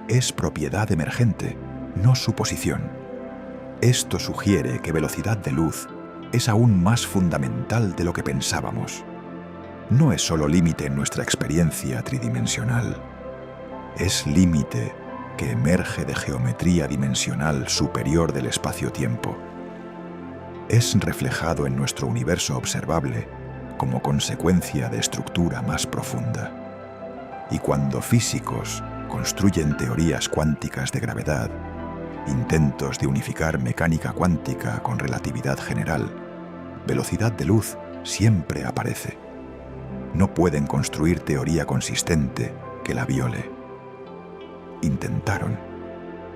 Es propiedad emergente, no suposición. Esto sugiere que velocidad de luz es aún más fundamental de lo que pensábamos. No es solo límite en nuestra experiencia tridimensional. Es límite que emerge de geometría dimensional superior del espacio-tiempo. Es reflejado en nuestro universo observable como consecuencia de estructura más profunda. Y cuando físicos construyen teorías cuánticas de gravedad, intentos de unificar mecánica cuántica con relatividad general, velocidad de luz siempre aparece. No pueden construir teoría consistente que la viole. Intentaron,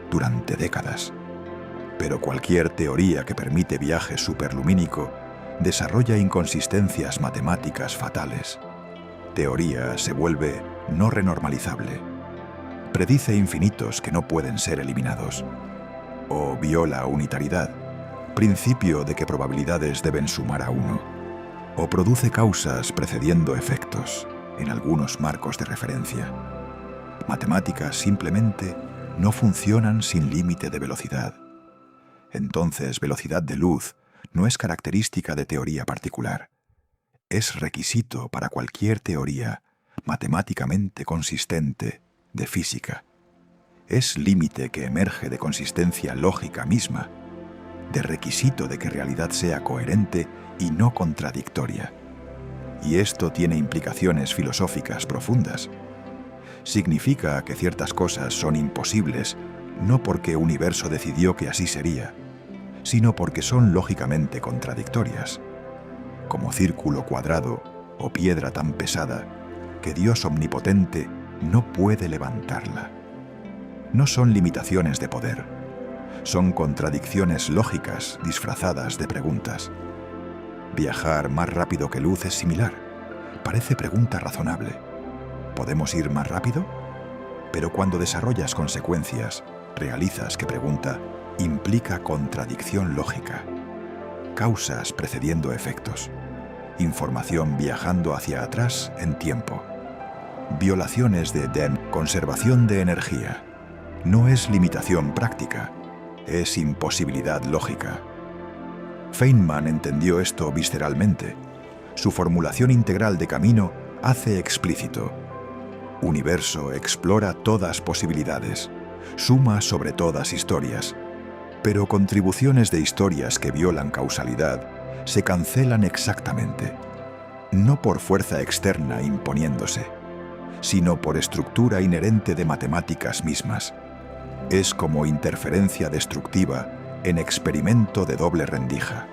durante décadas. Pero cualquier teoría que permite viaje superlumínico desarrolla inconsistencias matemáticas fatales. Teoría se vuelve no renormalizable. Predice infinitos que no pueden ser eliminados. O viola unitariedad, principio de que probabilidades deben sumar a 1. O produce causas precediendo efectos en algunos marcos de referencia. Matemáticas simplemente no funcionan sin límite de velocidad. Entonces, velocidad de luz no es característica de teoría particular. Es requisito para cualquier teoría matemáticamente consistente de física. Es límite que emerge de consistencia lógica misma, de requisito de que realidad sea coherente y no contradictoria. Y esto tiene implicaciones filosóficas profundas. Significa que ciertas cosas son imposibles no porque el universo decidió que así sería, sino porque son lógicamente contradictorias, como círculo cuadrado o piedra tan pesada que Dios omnipotente no puede levantarla. No son limitaciones de poder, son contradicciones lógicas disfrazadas de preguntas. Viajar más rápido que luz es similar, parece pregunta razonable. ¿Podemos ir más rápido? Pero cuando desarrollas consecuencias, realizas que pregunta implica contradicción lógica. Causas precediendo efectos. Información viajando hacia atrás en tiempo. Violaciones de DEM, conservación de energía. No es limitación práctica, es imposibilidad lógica. Feynman entendió esto visceralmente. Su formulación integral de camino hace explícito: universo explora todas posibilidades, suma sobre todas historias, pero contribuciones de historias que violan causalidad se cancelan exactamente, no por fuerza externa imponiéndose, sino por estructura inherente de matemáticas mismas. Es como interferencia destructiva en experimento de doble rendija.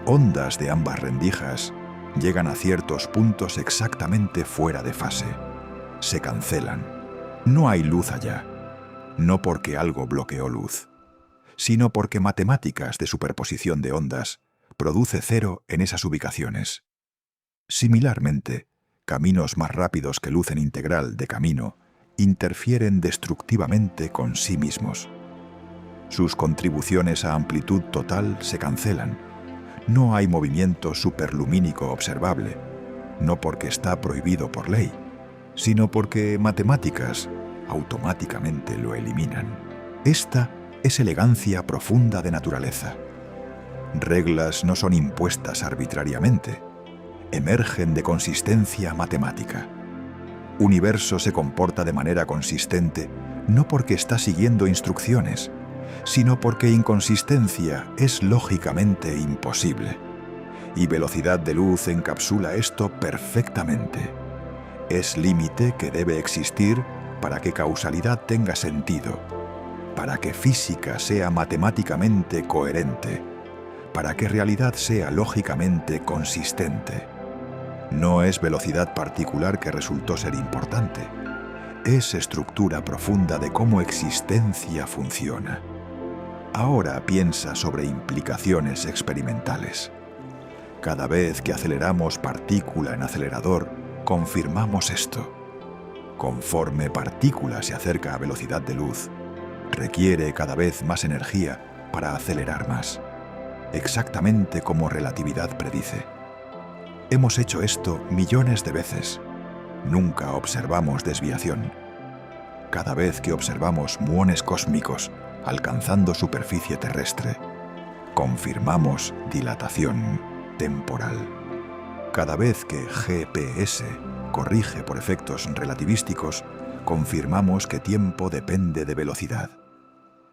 Ondas de ambas rendijas llegan a ciertos puntos exactamente fuera de fase. Se cancelan. No hay luz allá, no porque algo bloqueó luz, sino porque matemáticas de superposición de ondas produce cero en esas ubicaciones. Similarmente, caminos más rápidos que luz en integral de camino interfieren destructivamente con sí mismos. Sus contribuciones a amplitud total se cancelan. No hay movimiento superlumínico observable, no porque está prohibido por ley, sino porque matemáticas automáticamente lo eliminan. Esta es elegancia profunda de naturaleza. Reglas no son impuestas arbitrariamente, emergen de consistencia matemática. Universo se comporta de manera consistente no porque está siguiendo instrucciones, sino porque inconsistencia es lógicamente imposible. Y velocidad de luz encapsula esto perfectamente. Es límite que debe existir para que causalidad tenga sentido, para que física sea matemáticamente coherente, para que realidad sea lógicamente consistente. No es velocidad particular que resultó ser importante, es estructura profunda de cómo existencia funciona. Ahora piensa sobre implicaciones experimentales. Cada vez que aceleramos partícula en acelerador, confirmamos esto. Conforme partícula se acerca a velocidad de luz, requiere cada vez más energía para acelerar más, exactamente como relatividad predice. Hemos hecho esto millones de veces. Nunca observamos desviación. Cada vez que observamos muones cósmicos alcanzando superficie terrestre, confirmamos dilatación temporal. Cada vez que GPS corrige por efectos relativísticos, confirmamos que tiempo depende de velocidad.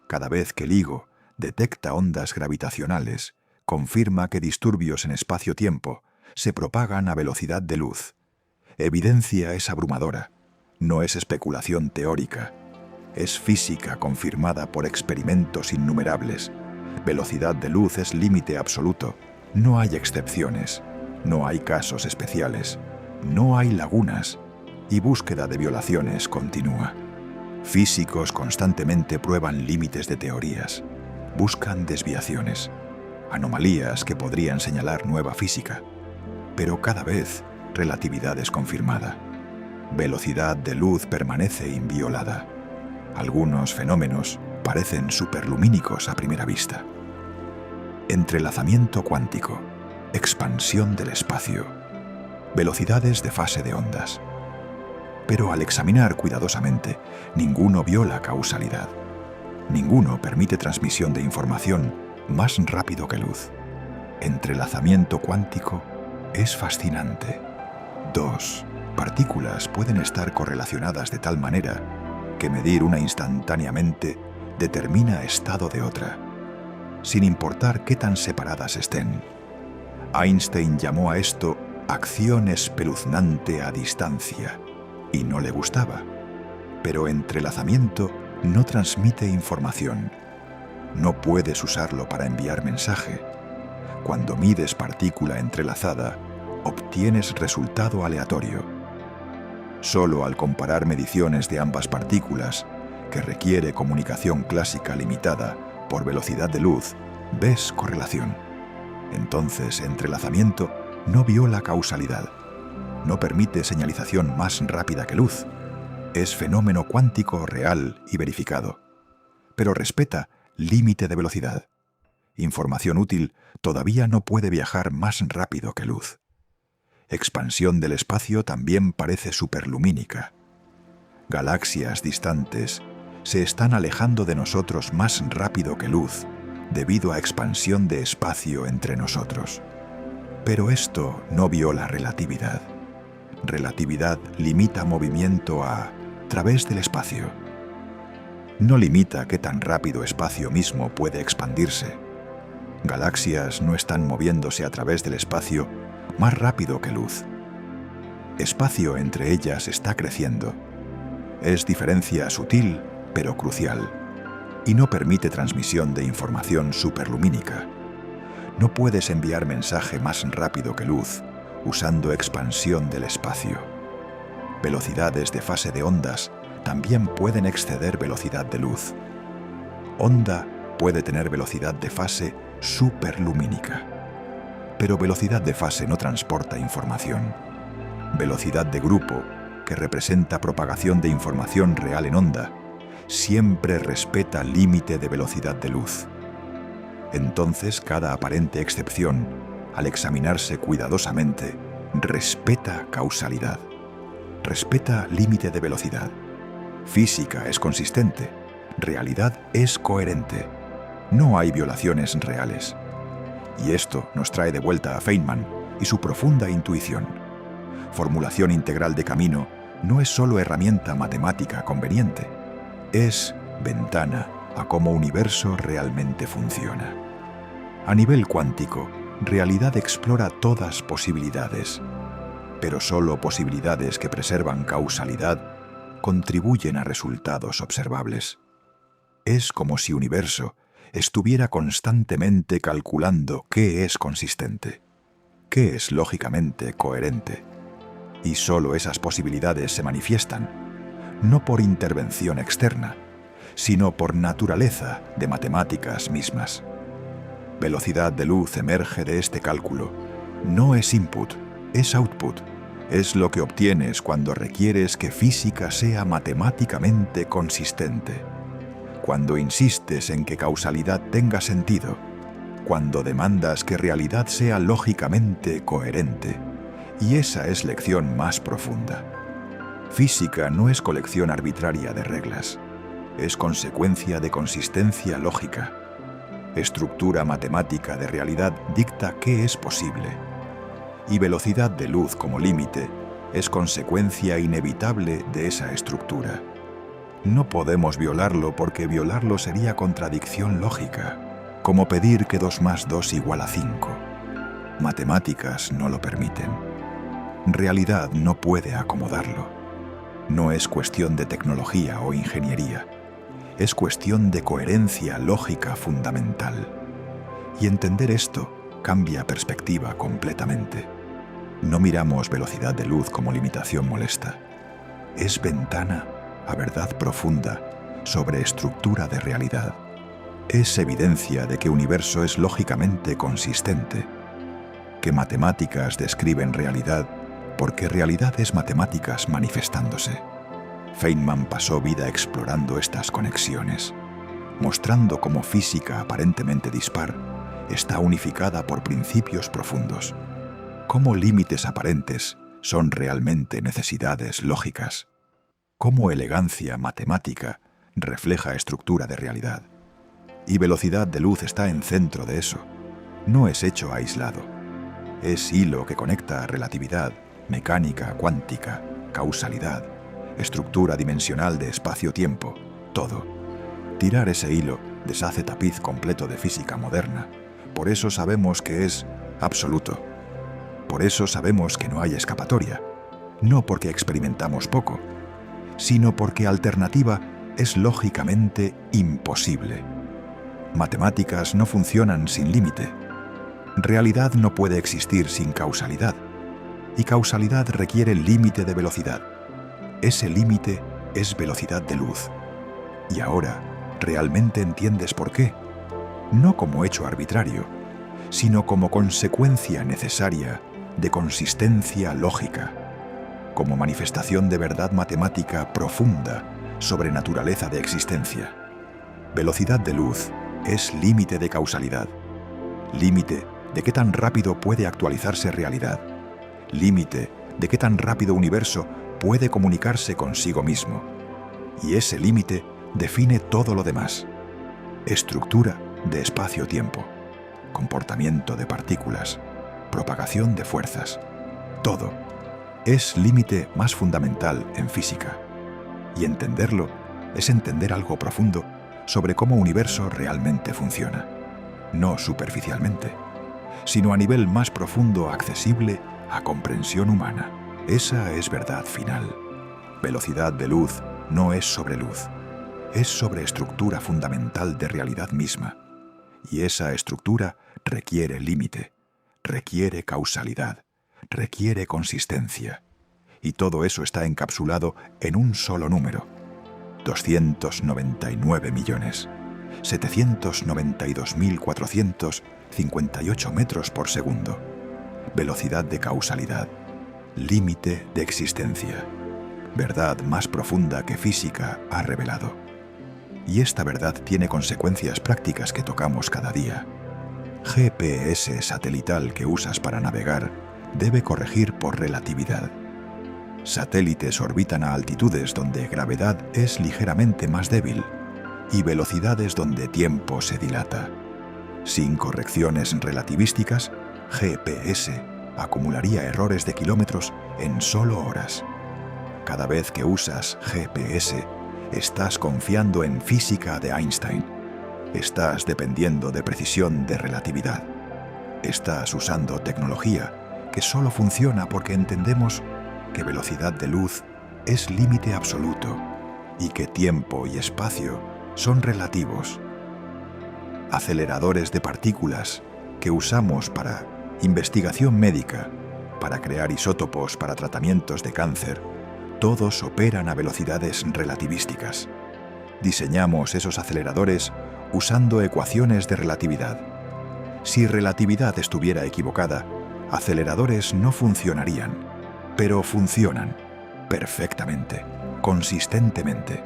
Cada vez que LIGO detecta ondas gravitacionales, confirma que disturbios en espacio-tiempo se propagan a velocidad de luz. Evidencia es abrumadora, no es especulación teórica, es física confirmada por experimentos innumerables. Velocidad de luz es límite absoluto, no hay excepciones, no hay casos especiales, no hay lagunas, y búsqueda de violaciones continúa. Físicos constantemente prueban límites de teorías, buscan desviaciones, anomalías que podrían señalar nueva física, pero cada vez relatividad es confirmada. Velocidad de luz permanece inviolada. Algunos fenómenos parecen superlumínicos a primera vista. Entrelazamiento cuántico, expansión del espacio, velocidades de fase de ondas. Pero al examinar cuidadosamente, ninguno viola causalidad. Ninguno permite transmisión de información más rápido que luz. Entrelazamiento cuántico es fascinante. 2. Partículas pueden estar correlacionadas de tal manera que medir una instantáneamente determina estado de otra, sin importar qué tan separadas estén. Einstein llamó a esto acción espeluznante a distancia, y no le gustaba. Pero entrelazamiento no transmite información. No puedes usarlo para enviar mensaje. Cuando mides partícula entrelazada, obtienes resultado aleatorio. Solo al comparar mediciones de ambas partículas, que requiere comunicación clásica limitada por velocidad de luz, ves correlación. Entonces, entrelazamiento no viola causalidad. No permite señalización más rápida que luz. Es fenómeno cuántico real y verificado. Pero respeta límite de velocidad. Información útil todavía no puede viajar más rápido que luz. Expansión del espacio también parece superlumínica. Galaxias distantes se están alejando de nosotros más rápido que luz debido a expansión de espacio entre nosotros. Pero esto no viola relatividad. Relatividad limita movimiento a través del espacio. No limita qué tan rápido espacio mismo puede expandirse. Galaxias no están moviéndose a través del espacio más rápido que luz. Espacio entre ellas está creciendo. Es diferencia sutil, pero crucial, y no permite transmisión de información superlumínica. No puedes enviar mensaje más rápido que luz usando expansión del espacio. Velocidades de fase de ondas también pueden exceder velocidad de luz. Onda puede tener velocidad de fase superlumínica, pero velocidad de fase no transporta información. Velocidad de grupo, que representa propagación de información real en onda, siempre respeta límite de velocidad de luz. Entonces, cada aparente excepción, al examinarse cuidadosamente, respeta causalidad. Respeta límite de velocidad. Física es consistente. Realidad es coherente. No hay violaciones reales. Y esto nos trae de vuelta a Feynman y su profunda intuición. Formulación integral de camino no es solo herramienta matemática conveniente. Es ventana a cómo universo realmente funciona. A nivel cuántico, realidad explora todas posibilidades, pero solo posibilidades que preservan causalidad contribuyen a resultados observables. Es como si universo estuviera constantemente calculando qué es consistente, qué es lógicamente coherente, y solo esas posibilidades se manifiestan, no por intervención externa, sino por naturaleza de matemáticas mismas. Velocidad de luz emerge de este cálculo. No es input, es output. Es lo que obtienes cuando requieres que física sea matemáticamente consistente. Cuando insistes en que causalidad tenga sentido. Cuando demandas que realidad sea lógicamente coherente. Y esa es lección más profunda. Física no es colección arbitraria de reglas. Es consecuencia de consistencia lógica. Estructura matemática de realidad dicta qué es posible. Y velocidad de luz como límite es consecuencia inevitable de esa estructura. No podemos violarlo porque violarlo sería contradicción lógica, como pedir que 2 más 2 igual a 5. Matemáticas no lo permiten. Realidad no puede acomodarlo. No es cuestión de tecnología o ingeniería. Es cuestión de coherencia lógica fundamental. Y entender esto cambia perspectiva completamente. No miramos velocidad de luz como limitación molesta. Es ventana a verdad profunda sobre estructura de realidad. Es evidencia de que universo es lógicamente consistente, que matemáticas describen realidad porque realidad es matemáticas manifestándose. Feynman pasó vida explorando estas conexiones, mostrando cómo física aparentemente dispar está unificada por principios profundos, cómo límites aparentes son realmente necesidades lógicas, cómo elegancia matemática refleja estructura de realidad. Y velocidad de luz está en centro de eso. No es hecho aislado. Es hilo que conecta relatividad, mecánica cuántica, causalidad, estructura dimensional de espacio-tiempo, todo. Tirar ese hilo deshace tapiz completo de física moderna. Por eso sabemos que es absoluto. Por eso sabemos que no hay escapatoria. No porque experimentamos poco, sino porque alternativa es lógicamente imposible. Matemáticas no funcionan sin límite. Realidad no puede existir sin causalidad. Y causalidad requiere límite de velocidad. Ese límite es velocidad de luz. Y ahora, ¿realmente entiendes por qué? No como hecho arbitrario, sino como consecuencia necesaria de consistencia lógica, como manifestación de verdad matemática profunda sobre naturaleza de existencia. Velocidad de luz es límite de causalidad, límite de qué tan rápido puede actualizarse realidad, límite de qué tan rápido universo puede comunicarse consigo mismo. Y ese límite define todo lo demás. Estructura de espacio-tiempo, comportamiento de partículas, propagación de fuerzas. Todo es límite más fundamental en física. Y entenderlo es entender algo profundo sobre cómo universo realmente funciona. No superficialmente, sino a nivel más profundo accesible a comprensión humana. Esa es verdad final. Velocidad de luz no es sobre luz. Es sobre estructura fundamental de realidad misma. Y esa estructura requiere límite, requiere causalidad, requiere consistencia. Y todo eso está encapsulado en un solo número: 299.792.458 metros por segundo. Velocidad de causalidad, límite de existencia. Verdad más profunda que física ha revelado. Y esta verdad tiene consecuencias prácticas que tocamos cada día. GPS satelital que usas para navegar debe corregir por relatividad. Satélites orbitan a altitudes donde gravedad es ligeramente más débil y velocidades donde tiempo se dilata. Sin correcciones relativísticas, GPS acumularía errores de kilómetros en solo horas. Cada vez que usas GPS, estás confiando en física de Einstein. Estás dependiendo de precisión de relatividad. Estás usando tecnología que solo funciona porque entendemos que velocidad de luz es límite absoluto y que tiempo y espacio son relativos. Aceleradores de partículas que usamos para investigación médica, para crear isótopos para tratamientos de cáncer, todos operan a velocidades relativísticas. Diseñamos esos aceleradores usando ecuaciones de relatividad. Si relatividad estuviera equivocada, aceleradores no funcionarían, pero funcionan perfectamente, consistentemente.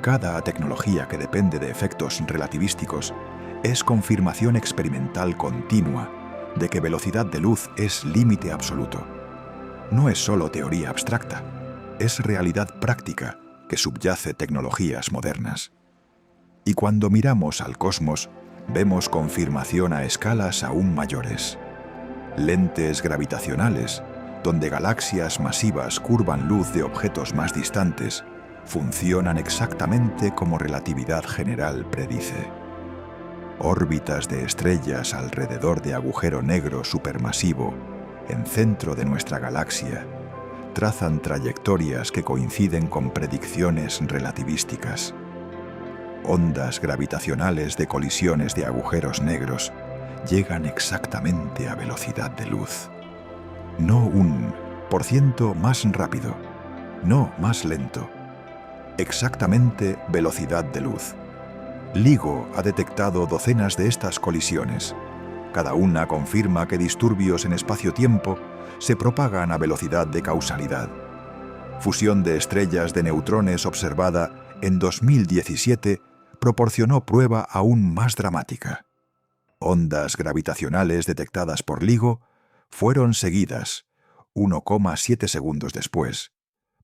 Cada tecnología que depende de efectos relativísticos es confirmación experimental continua de que velocidad de luz es límite absoluto. No es solo teoría abstracta, es realidad práctica que subyace tecnologías modernas. Y cuando miramos al cosmos, vemos confirmación a escalas aún mayores. Lentes gravitacionales, donde galaxias masivas curvan luz de objetos más distantes, funcionan exactamente como relatividad general predice. Órbitas de estrellas alrededor de agujero negro supermasivo, en centro de nuestra galaxia, trazan trayectorias que coinciden con predicciones relativísticas. Ondas gravitacionales de colisiones de agujeros negros llegan exactamente a velocidad de luz. No 1% más rápido, no más lento, exactamente velocidad de luz. LIGO ha detectado docenas de estas colisiones. Cada una confirma que disturbios en espacio-tiempo se propagan a velocidad de causalidad. Fusión de estrellas de neutrones observada en 2017 proporcionó prueba aún más dramática. Ondas gravitacionales detectadas por LIGO fueron seguidas, 1,7 segundos después,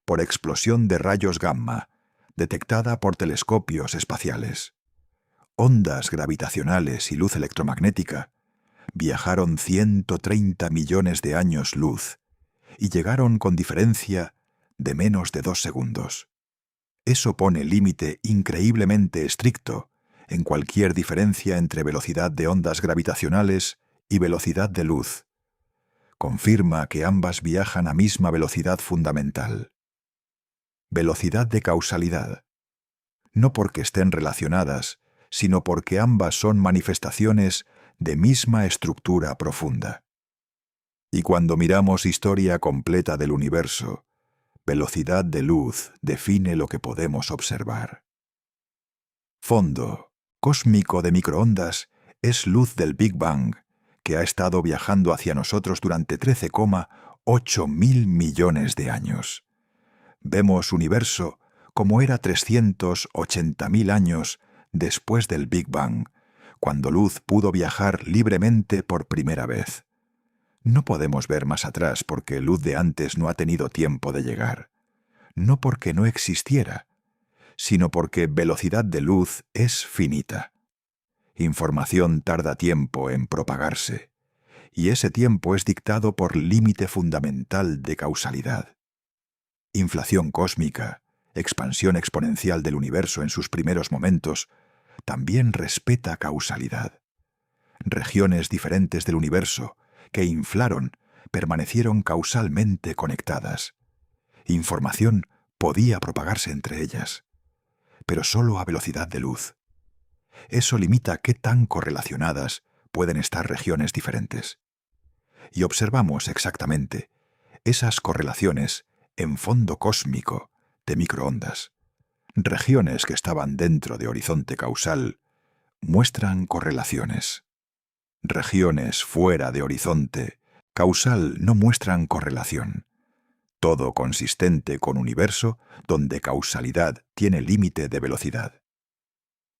por explosión de rayos gamma, detectada por telescopios espaciales. Ondas gravitacionales y luz electromagnética viajaron 130 millones de años luz y llegaron con diferencia de menos de 2 segundos. Eso pone límite increíblemente estricto en cualquier diferencia entre velocidad de ondas gravitacionales y velocidad de luz. Confirma que ambas viajan a misma velocidad fundamental. Velocidad de causalidad. No porque estén relacionadas, sino porque ambas son manifestaciones de misma estructura profunda. Y cuando miramos historia completa del universo, velocidad de luz define lo que podemos observar. Fondo cósmico de microondas es luz del Big Bang, que ha estado viajando hacia nosotros durante 13,8 mil millones de años. Vemos universo como era 380.000 años después del Big Bang, cuando luz pudo viajar libremente por primera vez. No podemos ver más atrás porque luz de antes no ha tenido tiempo de llegar. No porque no existiera, sino porque velocidad de luz es finita. Información tarda tiempo en propagarse, y ese tiempo es dictado por límite fundamental de causalidad. Inflación cósmica, expansión exponencial del universo en sus primeros momentos, también respeta causalidad. Regiones diferentes del universo que inflaron permanecieron causalmente conectadas. Información podía propagarse entre ellas, pero solo a velocidad de luz. Eso limita qué tan correlacionadas pueden estar regiones diferentes. Y observamos exactamente esas correlaciones en fondo cósmico de microondas. Regiones que estaban dentro de horizonte causal muestran correlaciones. Regiones fuera de horizonte causal no muestran correlación. Todo consistente con universo donde causalidad tiene límite de velocidad.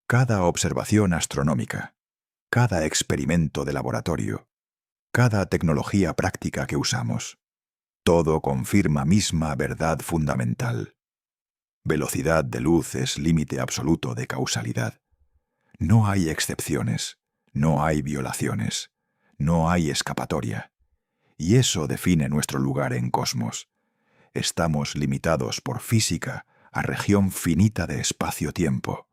Cada observación astronómica, cada experimento de laboratorio, cada tecnología práctica que usamos, todo confirma misma verdad fundamental. Velocidad de luz es límite absoluto de causalidad. No hay excepciones, no hay violaciones, no hay escapatoria. Y eso define nuestro lugar en cosmos. Estamos limitados por física a región finita de espacio-tiempo.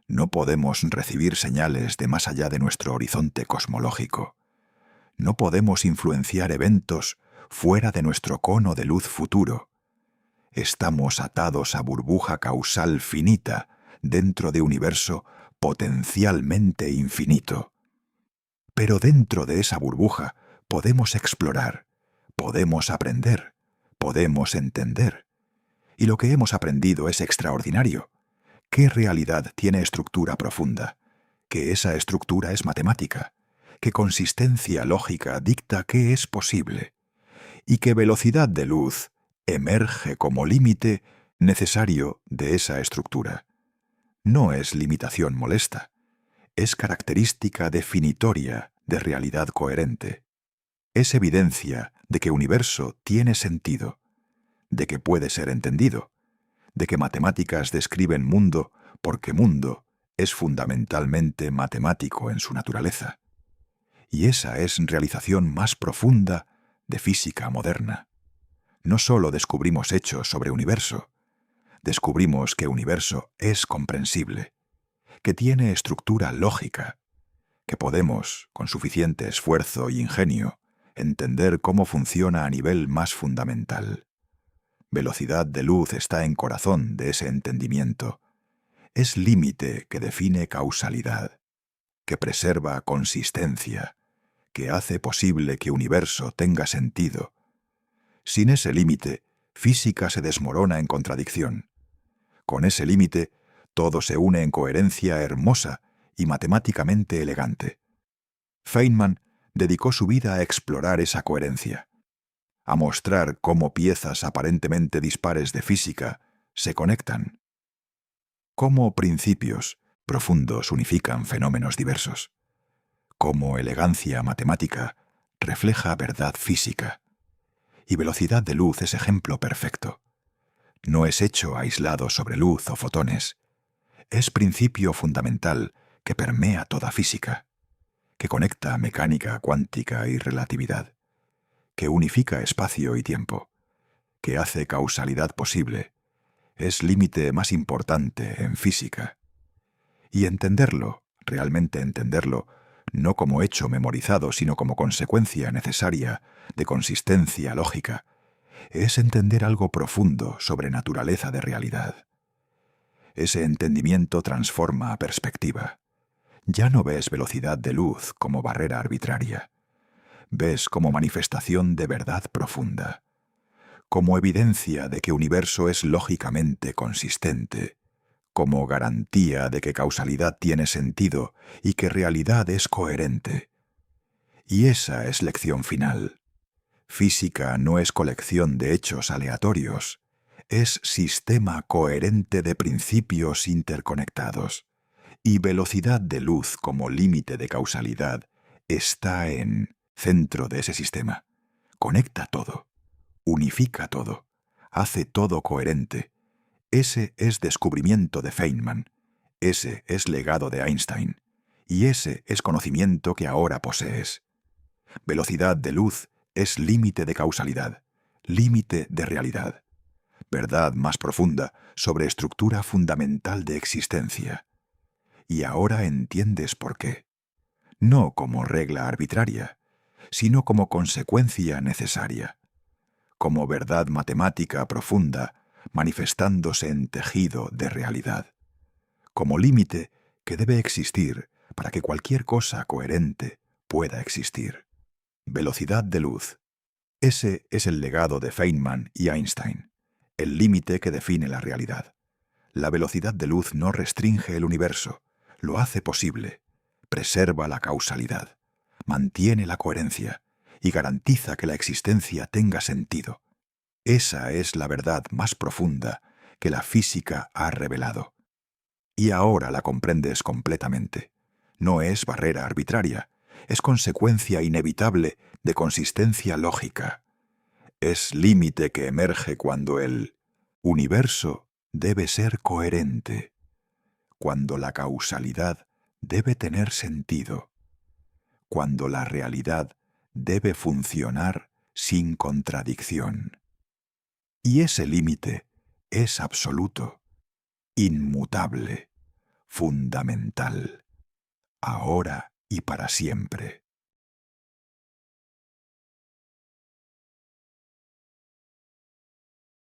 No podemos recibir señales de más allá de nuestro horizonte cosmológico. No podemos influenciar eventos fuera de nuestro cono de luz futuro. Estamos atados a burbuja causal finita dentro de universo potencialmente infinito. Pero dentro de esa burbuja podemos explorar, podemos aprender, podemos entender. Y lo que hemos aprendido es extraordinario. ¿Qué realidad tiene estructura profunda? Que esa estructura es matemática, que consistencia lógica dicta qué es posible, y que velocidad de luz emerge como límite necesario de esa estructura. No es limitación molesta, es característica definitoria de realidad coherente. Es evidencia de que universo tiene sentido, de que puede ser entendido, de que matemáticas describen mundo porque mundo es fundamentalmente matemático en su naturaleza. Y esa es realización más profunda de física moderna. No solo descubrimos hechos sobre universo, descubrimos que universo es comprensible, que tiene estructura lógica, que podemos, con suficiente esfuerzo y ingenio, entender cómo funciona a nivel más fundamental. Velocidad de luz está en corazón de ese entendimiento. Es límite que define causalidad, que preserva consistencia, que hace posible que universo tenga sentido. Sin ese límite, física se desmorona en contradicción. Con ese límite, todo se une en coherencia hermosa y matemáticamente elegante. Feynman dedicó su vida a explorar esa coherencia, a mostrar cómo piezas aparentemente dispares de física se conectan, cómo principios profundos unifican fenómenos diversos, cómo elegancia matemática refleja verdad física, y velocidad de luz es ejemplo perfecto. No es hecho aislado sobre luz o fotones, es principio fundamental que permea toda física, que conecta mecánica cuántica y relatividad, que unifica espacio y tiempo, que hace causalidad posible, es límite más importante en física. Y entenderlo, realmente entenderlo, no como hecho memorizado, sino como consecuencia necesaria de consistencia lógica, es entender algo profundo sobre naturaleza de realidad. Ese entendimiento transforma a perspectiva. Ya no ves velocidad de luz como barrera arbitraria. Ves como manifestación de verdad profunda, como evidencia de que universo es lógicamente consistente, como garantía de que causalidad tiene sentido y que realidad es coherente. Y esa es lección final. Física no es colección de hechos aleatorios, es sistema coherente de principios interconectados. Y velocidad de luz como límite de causalidad está en centro de ese sistema. Conecta todo, unifica todo, hace todo coherente. Ese es descubrimiento de Feynman, ese es legado de Einstein, y ese es conocimiento que ahora posees. Velocidad de luz es límite de causalidad, límite de realidad, verdad más profunda sobre estructura fundamental de existencia. Y ahora entiendes por qué. No como regla arbitraria, sino como consecuencia necesaria, como verdad matemática profunda manifestándose en tejido de realidad, como límite que debe existir para que cualquier cosa coherente pueda existir. Velocidad de luz. Ese es el legado de Feynman y Einstein, el límite que define la realidad. La velocidad de luz no restringe el universo, lo hace posible, preserva la causalidad, mantiene la coherencia y garantiza que la existencia tenga sentido. Esa es la verdad más profunda que la física ha revelado. Y ahora la comprendes completamente. No es barrera arbitraria, es consecuencia inevitable de consistencia lógica. Es límite que emerge cuando el universo debe ser coherente, cuando la causalidad debe tener sentido, cuando la realidad debe funcionar sin contradicción. Y ese límite es absoluto, inmutable, fundamental, ahora y para siempre.